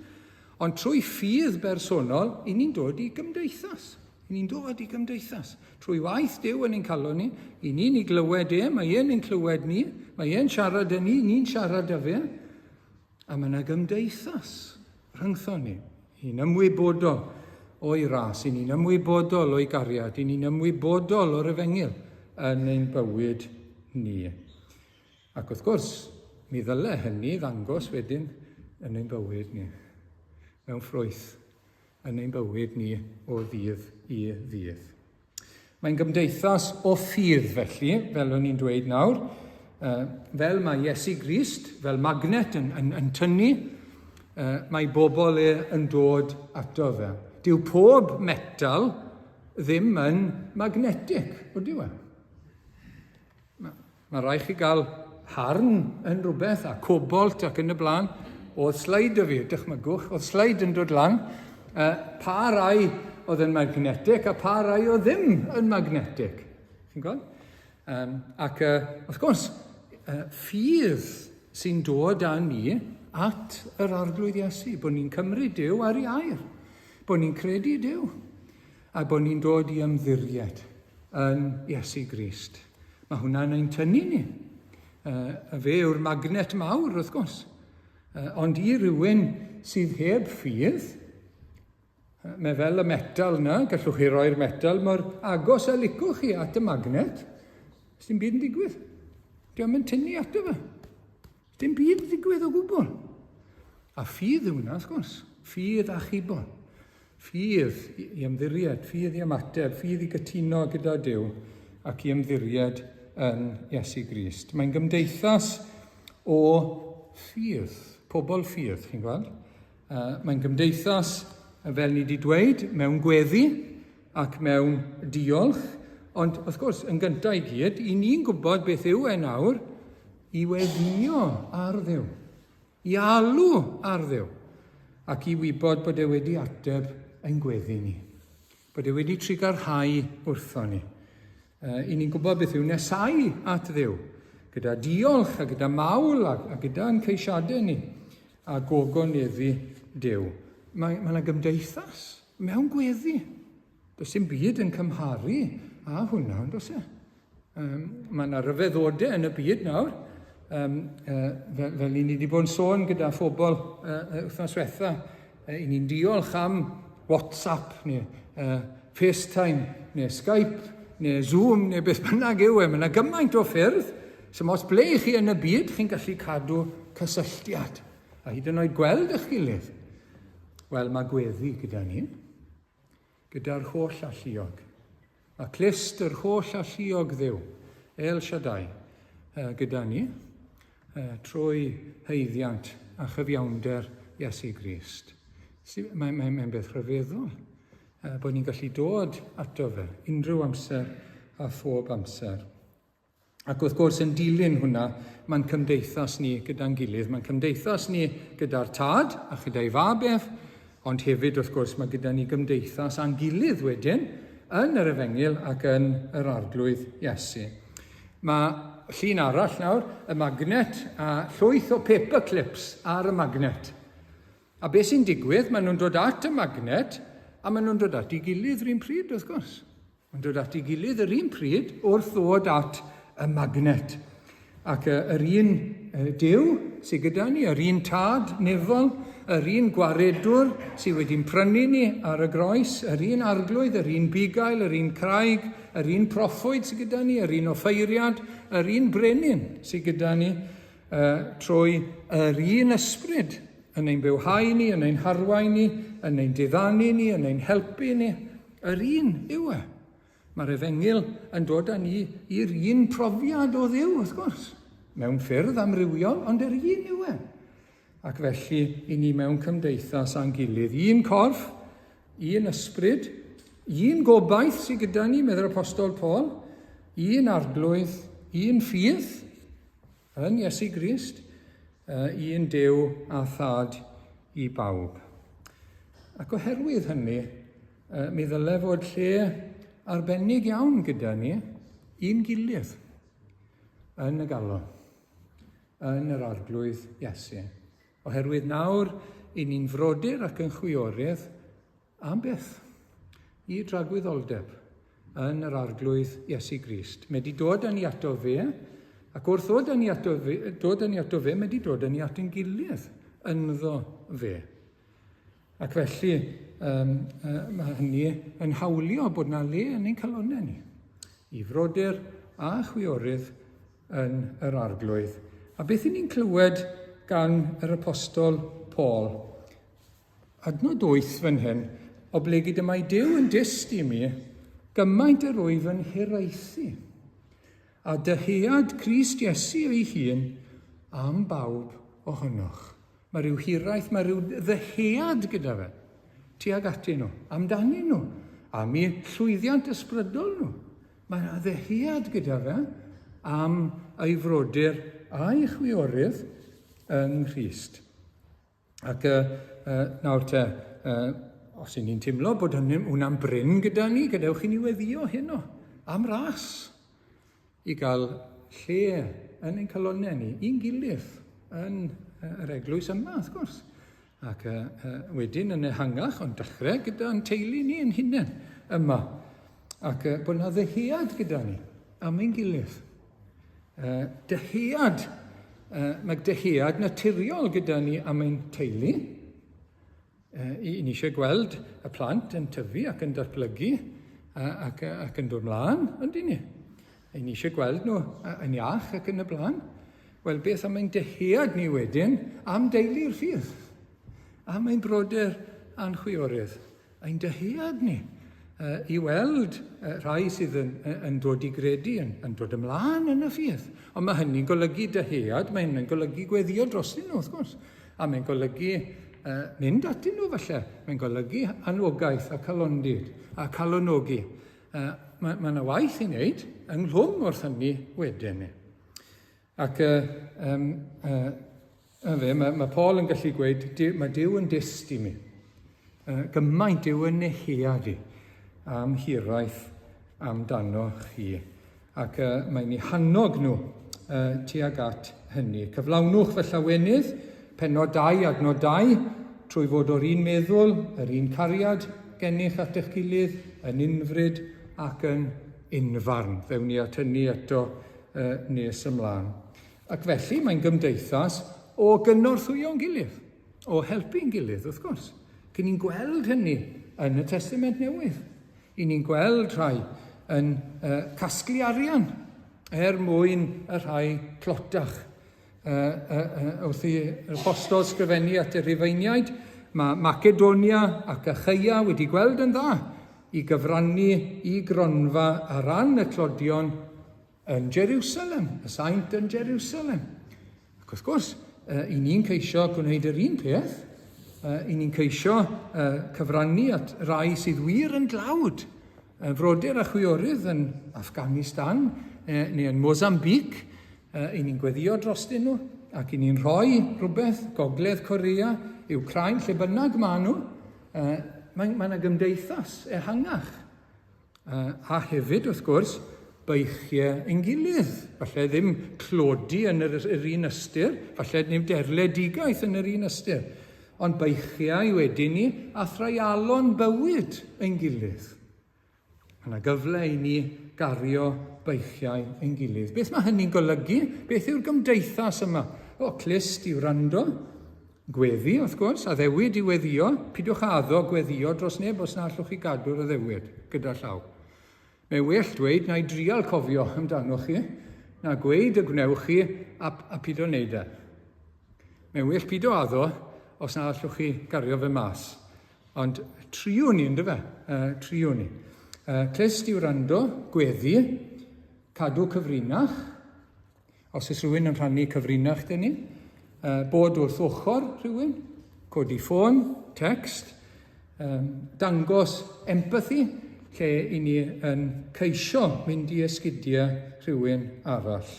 ond trwy ffydd bersonol, i ni'n dod i gymdeithas. I ni'n dod i gymdeithas. Trwy waith Duw yn ein calon ni, i ni'n ei glywed mae e'n ein clywed ni, mae e'n siarad â ni, ni'n siarad â fe, a mae yna gymdeithas rhyngtho ni. I ni'n ymwybodol o'i ras, i ni'n ymwybodol o'i gariad, i ni'n ymwybodol o'r Efengyl yn ein bywyd ni. Ac wrth gwrs, mi ddyle hynny ddangos wedyn yn ein bywyd ni, mewn ffrwyth yn ein bywyd ni o ddydd i ddydd. Mae'n gymdeithas o ffydd felly, fel o'n i'n dweud nawr, fel mae Iesu Grist, fel magnet yn tynnu, mae bobl yn dod ato fe. Dyw pob metal ddim yn magnetic, o dyw e? Mae rhaid chi gael harn yn rhywbeth a cobalt ac yn y blaen. Oedd sleid y fi, dychmygwch, oedd sleid yn dod lan, pa rai oedd yn magnetic a pa rai oedd ddim yn magnetic. Chi'n gweld? Ac wrth gwrs, ffydd sy'n dod â ni at yr arglwydd Iesu, bod ni'n cymryd Duw ar ei air, bod ni'n credu Duw, a bod ni'n dod i ymddiried yn Iesu Grist. Mae hwnna'n ein tynnu ni. Fe yw'r magnet mawr, wrth gwrs. Ond i rywun sydd heb ffydd, mae fel y metal yna, gallwch chi roi'r metal, mor agos a licwch chi at y magnet, dim byd yn digwydd. Diolch yn tynnu ato fe. Dim byd yn digwydd o gwbl. A ffydd yw hwnna, wrth gwrs. Ffydd achubon. Ffydd i ymddiried, ffydd i ymateb, ffydd i gytuno gyda Duw ac i ymddiried yn Iesu Grist. Mae'n gymdeithas o ffydd, pobl ffydd, chi'n gweld? Mae'n gymdeithas, fel ni wedi dweud, mewn gweddi ac mewn diolch, ond wrth gwrs, yn gyntaf i gyd, i ni'n gwybod beth yw nawr, i weddinio ar Dduw, i alw ar Dduw, ac i wybod bod e wedi ateb ein gweddi ni, bod e wedi trigarhau wrtho ni. I ni'n gwybod beth yw nesau at Dduw, gyda diolch a gyda mawl a gyda yn ceisiadau ni, a gogoneddu Duw. Mae yna gymdeithas mewn gweddi. Does dim byd yn cymharu a hwnna, ond oes e? Mae yna ryfeddodau yn y byd nawr, fel ni wedi bod yn sôn gyda phobl wythnos diwetha, i ni'n diolch am WhatsApp, neu FaceTime, neu Skype, neu Zoom, neu beth bynnag yw e. Mae yna gymaint o ffyrdd, sy'n os ble chi yn y byd, chi'n gallu cadw cysylltiad, a hyd yn oed gweld eich gilydd. Wel, mae gweddi gyda ni, gyda'r holl alluog. Mae clust yr holl alluog Dduw, El Shaddai, gyda ni, trwy heiddiant a chyfiawnder Iesu Grist. Mae'n beth rhyfeddol, bod ni'n gallu dod ato fe, unrhyw amser a phob amser. Ac wrth gwrs yn dilyn hwnna, mae'n cymdeithas ni gyda'n gilydd. Mae'n cymdeithas ni gyda'r tad a gyda'i fabeth, ond hefyd wrth gwrs mae gyda ni gymdeithas a'n gilydd wedyn yn yr Efengyl ac yn yr arglwydd Iesu. Mae llun arall nawr, y magnet a llwyth o paper clips ar y magnet. A beth sy'n digwydd, maen nhw'n dod at y magnet a maen nhw'n dod at ei gilydd yr un pryd, wrth gwrs. Maen dod at ei gilydd yr un pryd wrth ddod at y magnet. Ac yr un Duw sydd gyda ni, yr un tad nefol, yr un gwaredwr sydd wedi'n prynu ni ar y groes, yr un arglwydd, yr un bugail, yr un craig, yr un proffwyd sydd gyda ni, yr un offeiriad, yr un brenin sydd gyda ni, trwy yr un ysbryd yn ein bywhau ni, yn ein harwain ni, yn ein diddanu ni, yn ein helpu ni. Yr un yw e. Mae'r Efengyl yn dod â ni i'r un profiad o Dduw, wrth gwrs. Mewn ffyrdd amrywiol, ond yr un yw e. Ac felly, i ni mewn cymdeithas a'n gilydd. Un corff, un ysbryd, un gobaith sydd gyda ni, medda'r apostol Paul, un arglwydd, un ffydd yn Iesu Grist, un Duw a thad i bawb. Ac oherwydd hynny, mi ddyle fod lle arbennig iawn gyda ni, un gilydd yn y galon, yn yr arglwydd Iesu. Oherwydd nawr, i ni'n frodyr ac yn chwiorydd am beth i dragwyddoldeb yn yr arglwydd Iesu Grist. Mae wedi dod â ni ato fe, ac wrth ddod â ni ato fe, mae wedi dod â ni at ein gilydd ynddo fe. Ac felly, mae hynny yn hawlio bod yna le yn ein calonnau ni, i frodyr a chwiorydd yn yr arglwydd. A beth i ni'n clywed gan yr apostol Paul? Adnod 8 fan hyn, o ble gyda mae Duw yn dyst i mi, gymaint yr wyf yn hiraethu, a dyhead Crist Iesu ei hun am bawb ohonoch. Mae rhyw hiraeth, mae rhyw ddyhead gyda fe, tuag atyn nhw, amdani nhw, am eu llwyddiant ysbrydol nhw. Mae ddyhead gyda fe am ei frodyr a'i chwiorydd yng Nghrist. Ac nawr te, os y'n ni'n teimlo bod hwnna'n bryn gyda ni, gadewch i ni weddio heno, am ras, i gael lle yn ein calonnau ni, un gilydd yn yr eglwys yma, wrth gwrs. Ac wedyn yn ehangach, ond dechrau gyda'n teulu ni yn hunain yma. Ac bod yna ddyhead gyda ni am ein gilydd. Mae dyhead naturiol gyda ni am ein teulu. I ni eisiau gweld y plant yn tyfu ac yn datblygu ac yn dod mlaen, yndyn ni. I ni eisiau gweld nhw yn iach ac yn y blaen. Wel, beth am ein dyhead ni wedyn am deulu'r ffydd? Am ein brodyr a'n chwiorydd? Ein dyhead ni i weld rhai sydd yn dod i gredu, yn dod ymlaen yn y ffydd. Ond mae hynny'n golygu dyhead, mae hynny'n golygu gweddio drosyn nhw, wrth gwrs. A mae'n golygu mynd atyn nhw falle. Mae'n golygu anogaeth a calondid a calonogi. Mae yna waith i wneud ynghlwm wrth hynny wedyn ni. Ac mae Paul yn gallu gweud, mae Duw yn dyst i mi. Gymaint Duw yn nehead i am hiraeth amdano chi. Ac mae'n ei hannog nhw tuag at hynny. Cyflawnwch fy llawenydd, Pennod 2, adnod 2, trwy fod o'r un meddwl, yr un cariad gennych at eich gilydd, yn unfryd ac yn unfarn. Fewn ni at hynny eto nes ymlaen. Ac felly mae'n gymdeithas o gynorthwyo'n gilydd, o helpu'n gilydd, wrth gwrs. Cyn ni'n gweld hynny yn y Testament Newydd. I ni'n gweld rhai yn casglu arian mwyn y rhai clotach. Wrth i'r apostol sgrifennu at y Rufeiniaid, mae Macedonia ac Achaia wedi gweld yn dda i gyfrannu i gronfa ar ran y clodion yn Jerusalem, y saint yn Jerusalem. Ac wrth gwrs, i ni'n ceisio gwneud yr un peth, i ni'n ceisio cyfrannu at rai sydd wir yn dlawd, frodyr a chwiorydd yn Afghanistan neu yn Mozambique. I ni'n gweddio drostyn nhw, ac i ni'n rhoi rhywbeth, Gogledd Corea, Ukraine, lle bynnag maen nhw. Mae yna gymdeithas ehangach. A hefyd, wrth gwrs, beichiau yn gilydd. Falle ddim clodi yn yr un ystyr, falle ddim derledigaeth yn yr un ystyr. Ond beichiau wedyn ni a thraialon bywyd yn gilydd. Mae yna gyfle i ni gario beichiau yn gilydd. Beth mae hynny'n golygu? Beth yw'r gymdeithas yma? Clust i wrando, gweddi wrth gwrs, a ddewid i weddio. Pidwch addo gweddio dros neb os na allwch chi gadw'r y ddewid gyda llaw. Mae'n well dweud na i drial cofio amdano chi, na gweud y gwnewch chi a pido wneud e. Mae'n well pido addo os na allwch chi gario fe mas. Ond triwn ni, ynddo fe? Triwn ni. Clust i wrando, gweddi, cadw cyfrinach, os oes rhywun yn rhannu cyfrinach dyn ni, bod wrth ochr rhywun, codi ffôn, text, dangos empathy, lle i ni yn ceisio mynd i esgidiau rhywun arall.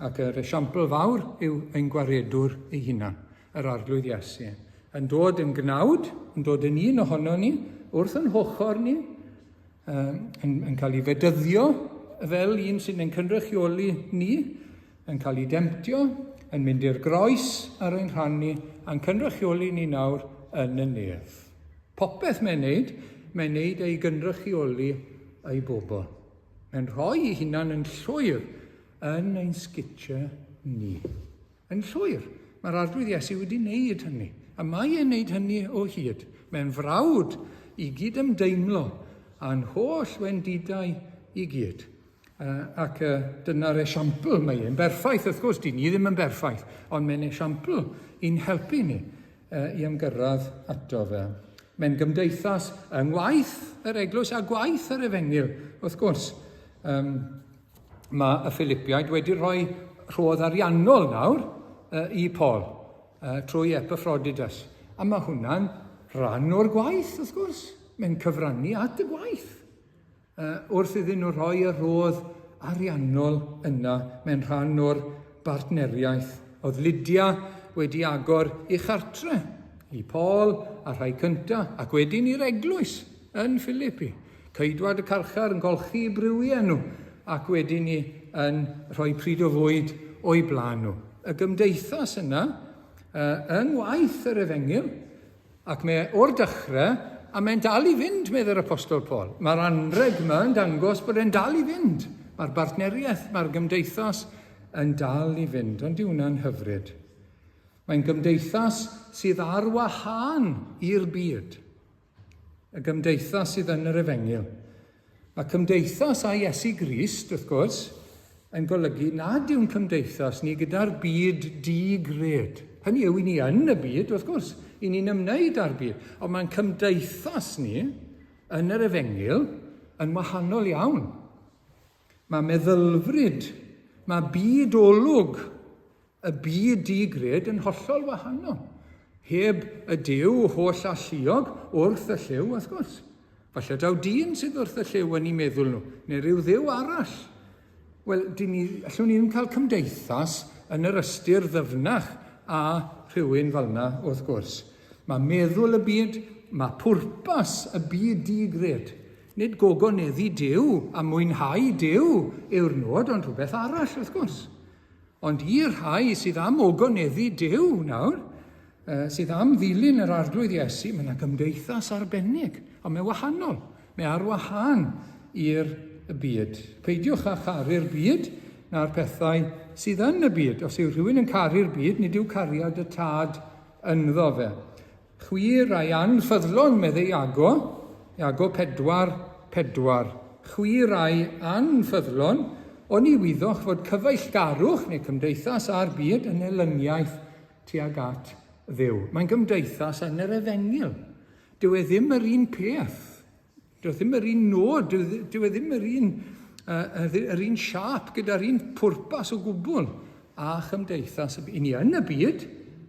Ac yr esiampl fawr yw ein gwaredwr ei hunan, yr arglwydd Iesu. Yn dod yn gnawd, yn dod yn un ohono ni, wrth yn ochr ni, yn cael ei fedyddio fel un sy'n ein cynrychioli ni, yn cael ei demtio, yn mynd i'r groes ar ein rhannu, a'n cynrychioli ni nawr yn y nedd. Popeth mae'n neud ei gynrychioli ei bobl. Mae'n rhoi ei hunan yn llwyr yn ein sgitiau ni. Yn llwyr. Mae'r arglwydd Iesu wedi wneud hynny. A mae e'n wneud hynny o hyd. Mae'n frawd i gyd ymdeimlo a'n holl wendidau i gyd. Ac dyna'r esiampl mae e'n berffaith, wrth gwrs, di ni ddim yn berffaith, ond mae'n esiampl i'n helpu ni i ymgyrraedd ato fe. Mae'n gymdeithas yng ngwaith yr eglwys a gwaith yr efengyl, wrth gwrs. Mae y Philippiaid wedi rhoi rhodd ariannol nawr i Paul trwy Epaphroditus. A mae hwnna'n rhan o'r gwaith, wrth gwrs. Mae'n cyfrannu at y gwaith. Wrth iddyn nhw rhoi y rhodd ariannol yna, mae'n rhan o'r bartneriaeth. Oedd Lydia wedi agor i chartre, i Paul a rhai cynta, ac wedyn i'r eglwys yn Philippi. Ceidwad y carchar yn golchi i brywiau nhw, ac wedyn ni yn rhoi pryd o fwyd o'i blaen nhw. Y gymdeithas yna yng ngwaith yr Efengyl, ac mae o'r dechrau, a mae'n dal i fynd, medde'r Apostol Paul. Mae'r anreg yma yn dangos bod e'n dal i fynd. Mae'r bartneriaeth, mae'r gymdeithas yn dal i fynd, ond yw hwnna'n hyfryd. Mae'n gymdeithas sydd ar wahân i'r byd. Y gymdeithas sydd yn yr Efengyl. Mae cymdeithas a Iesu Grist, wrth gwrs, yn golygu nad yw'n cymdeithas ni gyda'r byd di-gred. Hynny yw, i ni yn y byd, wrth gwrs, i ni'n ymwneud â'r byd. Ond mae'n cymdeithas ni yn yr Efengyl yn wahanol iawn. Mae meddylfryd, mae byd olwg, y byd di-gred yn hollol wahanol. Heb y Duw holl alluog wrth y lliw, wrth gwrs. Falle daw dyn sydd wrth y lliw yn ei meddwl nhw, neu ryw dduw arall. Wel, allwn ni ddim cael cymdeithas yn yr ystyr ddyfnach a rhywun fel yna, wrth gwrs. Mae meddwl y byd, mae pwrpas y byd di-gred. Nid gogoneddu Duw a mwynhau Duw yw'r nod, ond rhywbeth arall, wrth gwrs. Ond i'r rhai sydd am ogoneddu Duw nawr, sydd am ddilyn yr arglwydd Iesu, mae yna gymdeithas arbennig, ond mae'n wahanol. Mae ar wahân i'r byd. Peidiwch â charu'r byd na'r pethau sydd yn y byd. Os yw rhywun yn caru'r byd, nid yw cariad y tad ynddo fe. Chwir a'i anffyddlon, meddai Iago 4:4. Chwir a'i anffyddlon, ond i wyddwch fod cyfeillgarwch neu cymdeithas ar byd yn elyniaeth tuag at Dduw. Mae'n gymdeithas yn yr Efengyl. Dyw e ddim yr un peth. Dyw e ddim yr un nod. Dyw e ddim yr un siap gyda'r un pwrpas o gwbl. A chymdeithas. I ni yn y byd,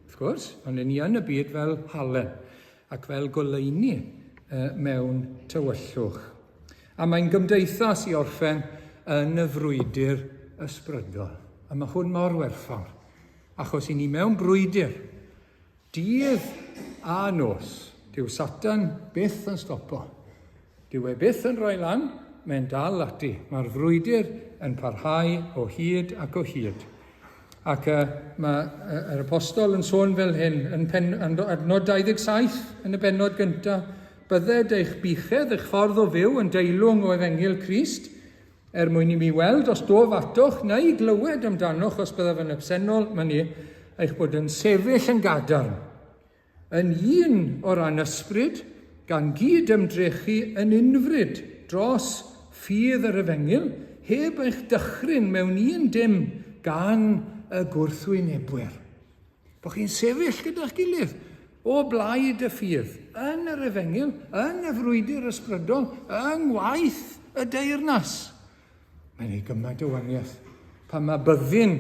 wrth gwrs, ond i ni yn y byd fel halen ac fel goleuni mewn tywyllwch. A mae'n gymdeithas i orffen yn y frwydr ysbrydol. A mae hwn mor werthfawr. Achos i ni mewn brwydr, dydd a nos, dyw Satan byth yn stopo. Dyw e byth yn rhoi lan, mae'n dal ati. Mae'r frwydr yn parhau o hyd ac o hyd. Ac mae'r apostol yn sôn fel hyn, yn adnod 27 yn y bennod gyntaf, bydded eich buchedd, eich ffordd o fyw yn deilwng o Efengyl Crist, mwyn i mi weld os do fatoch neu glywed amdanoch os byddaf yn absennol, ni, eich bod yn sefyll yn gadarn, yn un o ran ysbryd, gan gyd ymdrechu yn unfryd dros ffydd yr Efengyl, heb eich dychryn mewn un dim gan y gwrthwynebwyr. Bo chi'n sefyll gyda'ch gilydd o blaid y ffydd, yn yr Efengyl, yn y frwydr ysbrydol, yng ngwaith y deyrnas. Mae'n ei gymaint o waniaeth. Pan mae byddin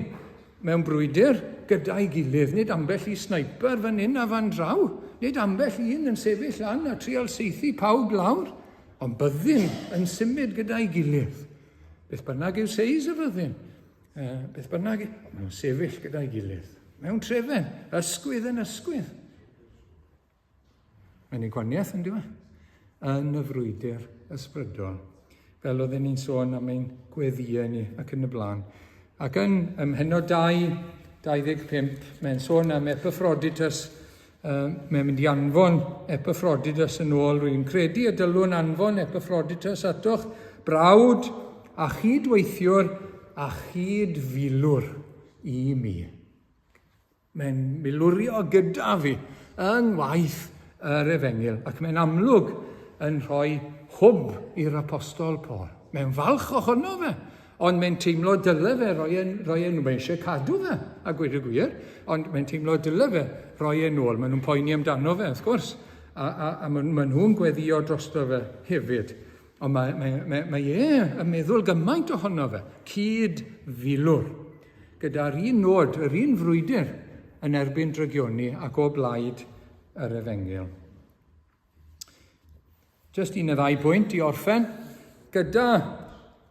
mewn brwydr gyda'i gilydd, nid ambell i sniper fan hyn a fan draw, nid ambell un yn sefyll lan a trial seithi pawb lawr, ond byddin yn symud gyda'i gilydd. Beth bynnag yw seis y byddin. Beth bynnag yw, mae'n sefyll gyda'i gilydd. Mewn trefen, ysgwydd yn ysgwydd. Mae'n ei gwaniaeth yn diwedd. Yn y frwydr ysbrydol. Fel oedden ni'n sôn am ein gweddiau ni ac yn y blaen. Ac yn ymhenod 2:25, mae'n sôn am Epaphroditus. Mae'n mynd i anfon Epaphroditus yn ôl. Rwy'n credu y dylwn anfon Epaphroditus atoch, brawd a chydweithiwr a chydfilwr i mi. Mae'n milwrio gyda fi yng ngwaith yr Efengyl, ac mae'n amlwg yn rhoi hwb i'r apostol Paul. Mae'n falch ohono fe, ond mae'n teimlo dyle fe roi enw. Mae eisiau cadw fe, a gweud y gwir, ond mae'n teimlo dyle fe roi enw. Maen nhw'n poeni amdano fe, wrth gwrs, a maen nhw'n gweddio drosto fe hefyd. Ond mae yn meddwl gymaint ohono fe, cydfilwr, gyda'r un nod, yr un frwydr yn erbyn drygioni ac o blaid yr Efengyl. Jyst un o ddau bwynt i orffen. Gyda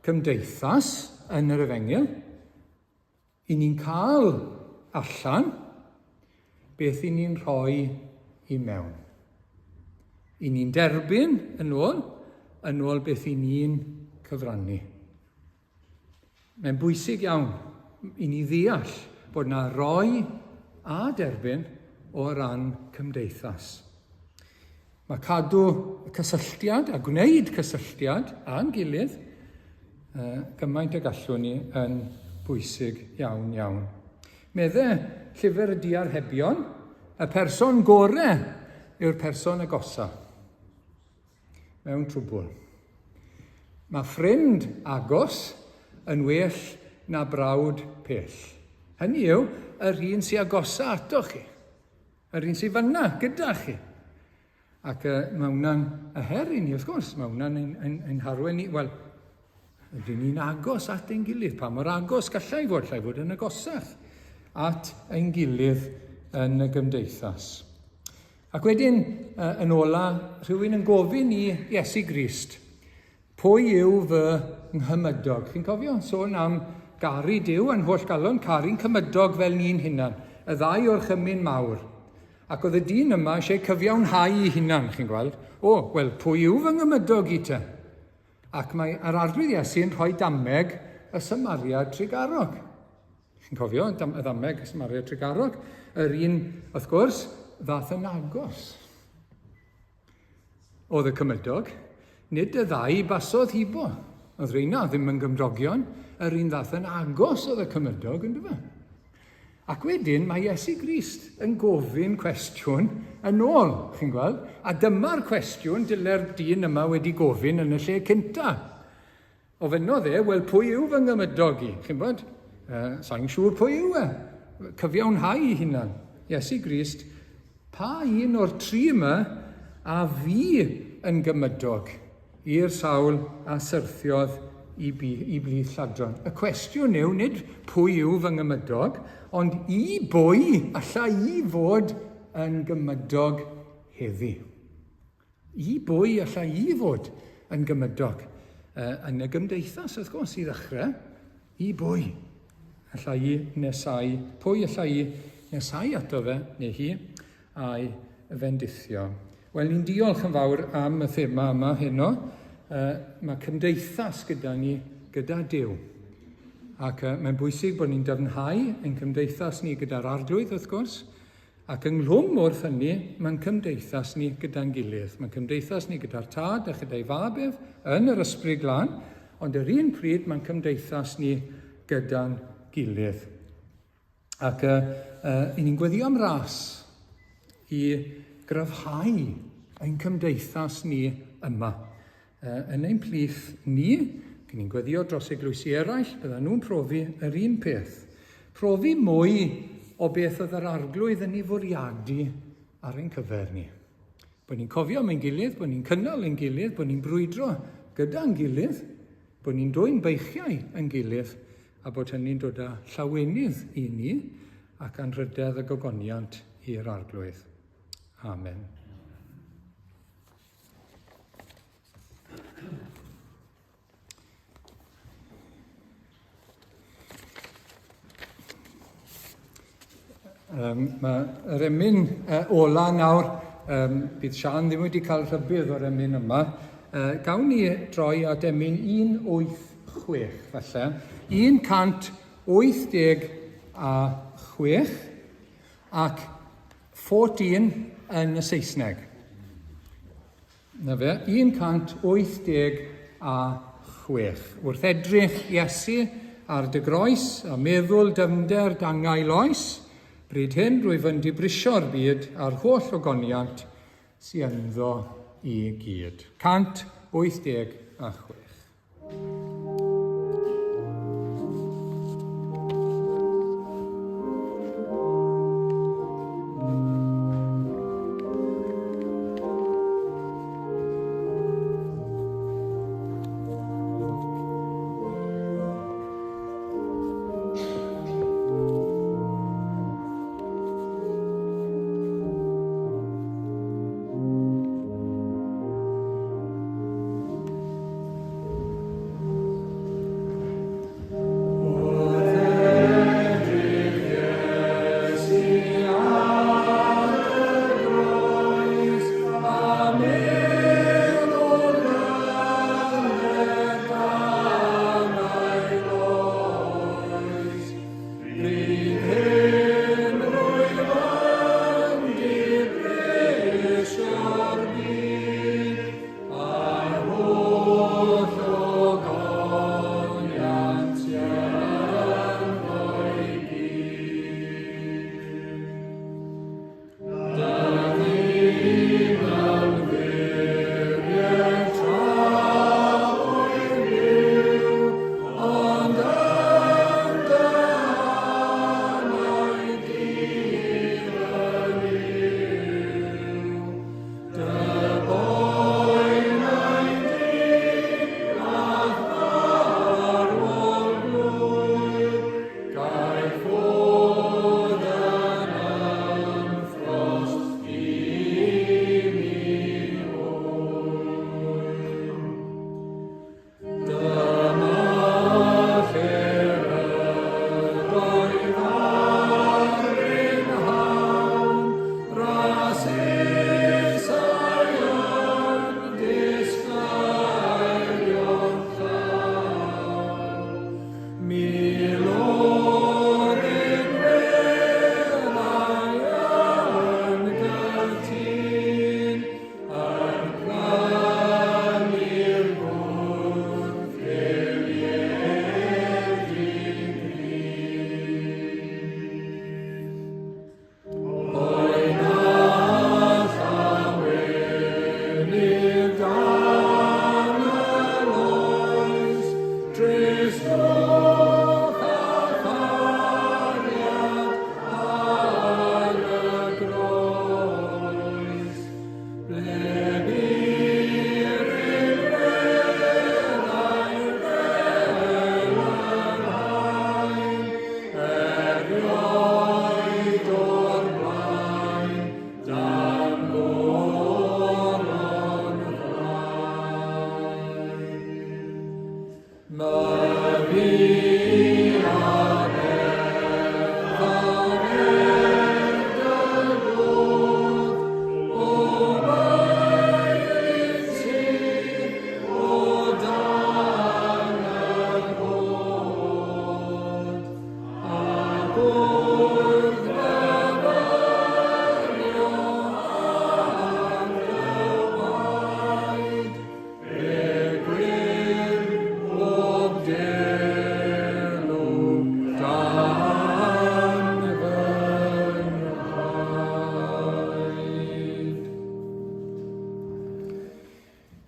cymdeithas yn yr Efengyl, i ni'n cael allan beth i ni'n rhoi i mewn. I ni'n derbyn yn ôl beth i ni'n cyfrannu. Mae'n bwysig iawn i ni ddeall bod na roi a derbyn o ran cymdeithas. Mae cadw y cysylltiad a gwneud cysylltiad a'n gilydd gymaint y gallwn ni yn bwysig iawn iawn. Meddai llyfr y diarhebion, y person gorau yw'r person agosa. Mewn trwbl. Mae ffrind agos yn well na brawd pell. Hynny yw, yr un sy'n agosa ato chi. Yr un sy'n fanna gyda chi. Ac mae hwnna'n her i ni, wrth gwrs. Mae hwnna'n ein harwen ni. Wel, ydyn ni'n agos at ein gilydd. Pa mor agos gallai fod yn agosach at ein gilydd yn y gymdeithas. Ac wedyn, yn ola, rhywun yn gofyn i Iesu Grist, pwy yw fy nghymydog? Chi'n cofio? Sôn am garu Duw yn holl galon, caru'n cymydog fel ni'n hunan. Y ddau o'r chymyn mawr. Ac oedd y dyn yma eisiau cyfiawnhau ei hunan, chi'n gweld? Wel, pwy yw fy nghymydog i te? Ac mae yr arglwydd Iesu'n rhoi dameg y Samariad Tregarog. Chi'n cofio, y dameg y Samariad Tregarog? Yr un, wrth gwrs, ddath yn agos. Oedd y cymydog, nid y ddau basodd hibo. Oedd reina ddim yn gymdogion, yr un ddath yn agos oedd y cymydog, yn dyfa. Ac wedyn mae Iesu Grist yn gofyn cwestiwn yn ôl, chi'n gweld? A dyma'r cwestiwn dylai'r dyn yma wedi gofyn yn y lle cynta. Ofynodd wel, pwy yw fy nghymydog i? Chi'n bod? Sa'n siŵr pwy yw e? Cyfiawnhau ei hunan. Iesu Grist, pa un o'r tri yma a fi yn gymydog i'r sawl a syrthiodd i blith lladron. Y cwestiwn yw nid pwy yw fy nghymydog, ond i bwy alla i fod yn gymydog heddi. I bwy alla i fod yn gymydog yn y gymdeithas, wrth gwrs, i ddechrau. I bwy alla i nesau, pwy alla i nesau ato fe, neu hi, a'i fendithio. Wel, ni'n diolch yn fawr am y thema yma heno. Mae cymdeithas gyda ni, gyda Duw. Ac mae'n bwysig bod ni'n dyfnhau ein cymdeithas ni gyda'r arglwydd, wrth gwrs. Ac ynglwm wrth hynny, mae'n cymdeithas ni gyda'n gilydd. Mae'n cymdeithas ni gyda'r tad a gyda'i fabedd yn yr ysbryd glân, ond yr un pryd mae'n cymdeithas ni gyda'n gilydd. Ac ni'n gweddio am ras i gryfhau ein cymdeithas ni yma. Yn ein plith ni, gyn ni'n gweddio dros eglwysi eraill, bydda nhw'n profi yr un peth. Profi mwy o beth oedd yr arglwydd yn ei fwriadu ar ein cyfer ni. Bod ni'n cofio am ein gilydd, bod ni'n cynnal ein gilydd, bod ni'n brwydro gyda'n gilydd, bod ni'n dwy'n beichiau yn gilydd, a bod hynny'n dod â llawenydd i ni ac anrhydedd y gogoniant i'r arglwydd. Amen. Mae'r emyn ola nawr, bydd Sian ddim wedi cael rhybydd o'r emyn yma. Gawn ni droi at emyn 186, falle. 186 ac 14 yn y Saesneg. Na fe, 186. Wrth edrych Iesu ar dy groes a meddwl dyfnder dangau loes, bryd hyn rwyf yn dibrisio'r byd a'r holl ogoniant sy'n ynddo i gyd. 186.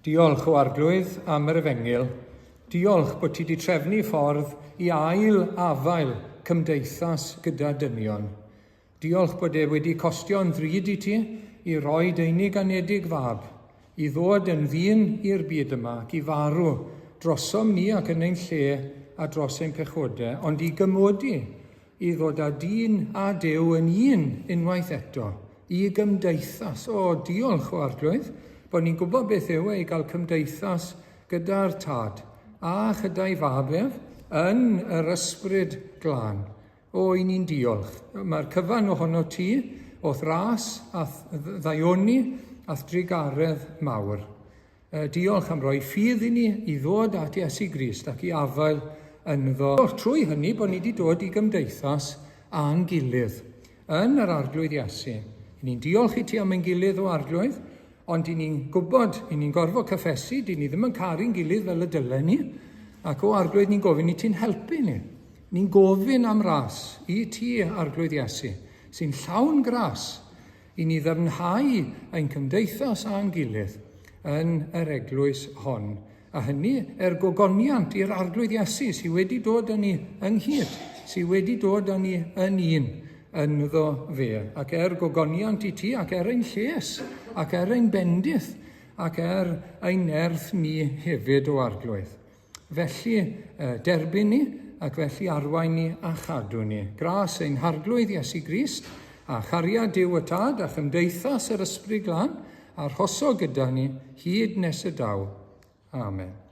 Diolch o Arglwydd am yr Efengyl. Diolch bod ti wedi trefnu ffordd i ail afael cymdeithas gyda dynion. Diolch bod e wedi costio'n ddrud i ti i roi deunig anedig fab, i ddod yn ddyn i'r byd yma, ac i farw drosom ni ac yn ein lle a dros ein pechodau, ond i gymodi i ddod â dyn a Duw yn un unwaith eto, i gymdeithas. O, diolch o Arglwydd, bod ni'n gwybod beth yw e i gael cymdeithas gyda'r tad a chydau fabef yn yr ysbryd glân. O, i ni'n diolch. Mae'r cyfan ohono ti o thras a ddaioni a drigaredd mawr. Diolch am roi ffydd i ni i ddod at Iesu Grist ac i afael ynddo. Trwy hynny bod ni wedi dod i gymdeithas a'n gilydd yn yr arglwydd Iesu. Ni'n diolch i ti am ein gilydd o arglwydd, ond i ni'n gwybod, i ni'n gorfod cyffesu, di ni ddim yn caru'n gilydd fel y dylen ni, ac o arglwydd ni'n gofyn i ti'n helpu ni. Ni'n gofyn am ras i ti, arglwydd Iesu, sy'n llawn gras i ni ddyrnhau ein cymdeithas a'n gilydd yn yr eglwys hon. A hynny gogoniant i'r arglwydd Iesu sydd wedi dod â ni ynghyd, sydd wedi dod â ni yn un ynddo fe, ac gogoniant i ti, ac ein lles, ac ein bendith, ac ein nerth ni hefyd o arglwydd. Felly, derbyn ni, ac felly arwain ni a chadw ni. Gras ein harglwydd Iesu Grist, a chariad Duw y Tad, a chymdeithas yr ysbryd glân, a'r hoso gyda ni hyd nes y daw. Amen.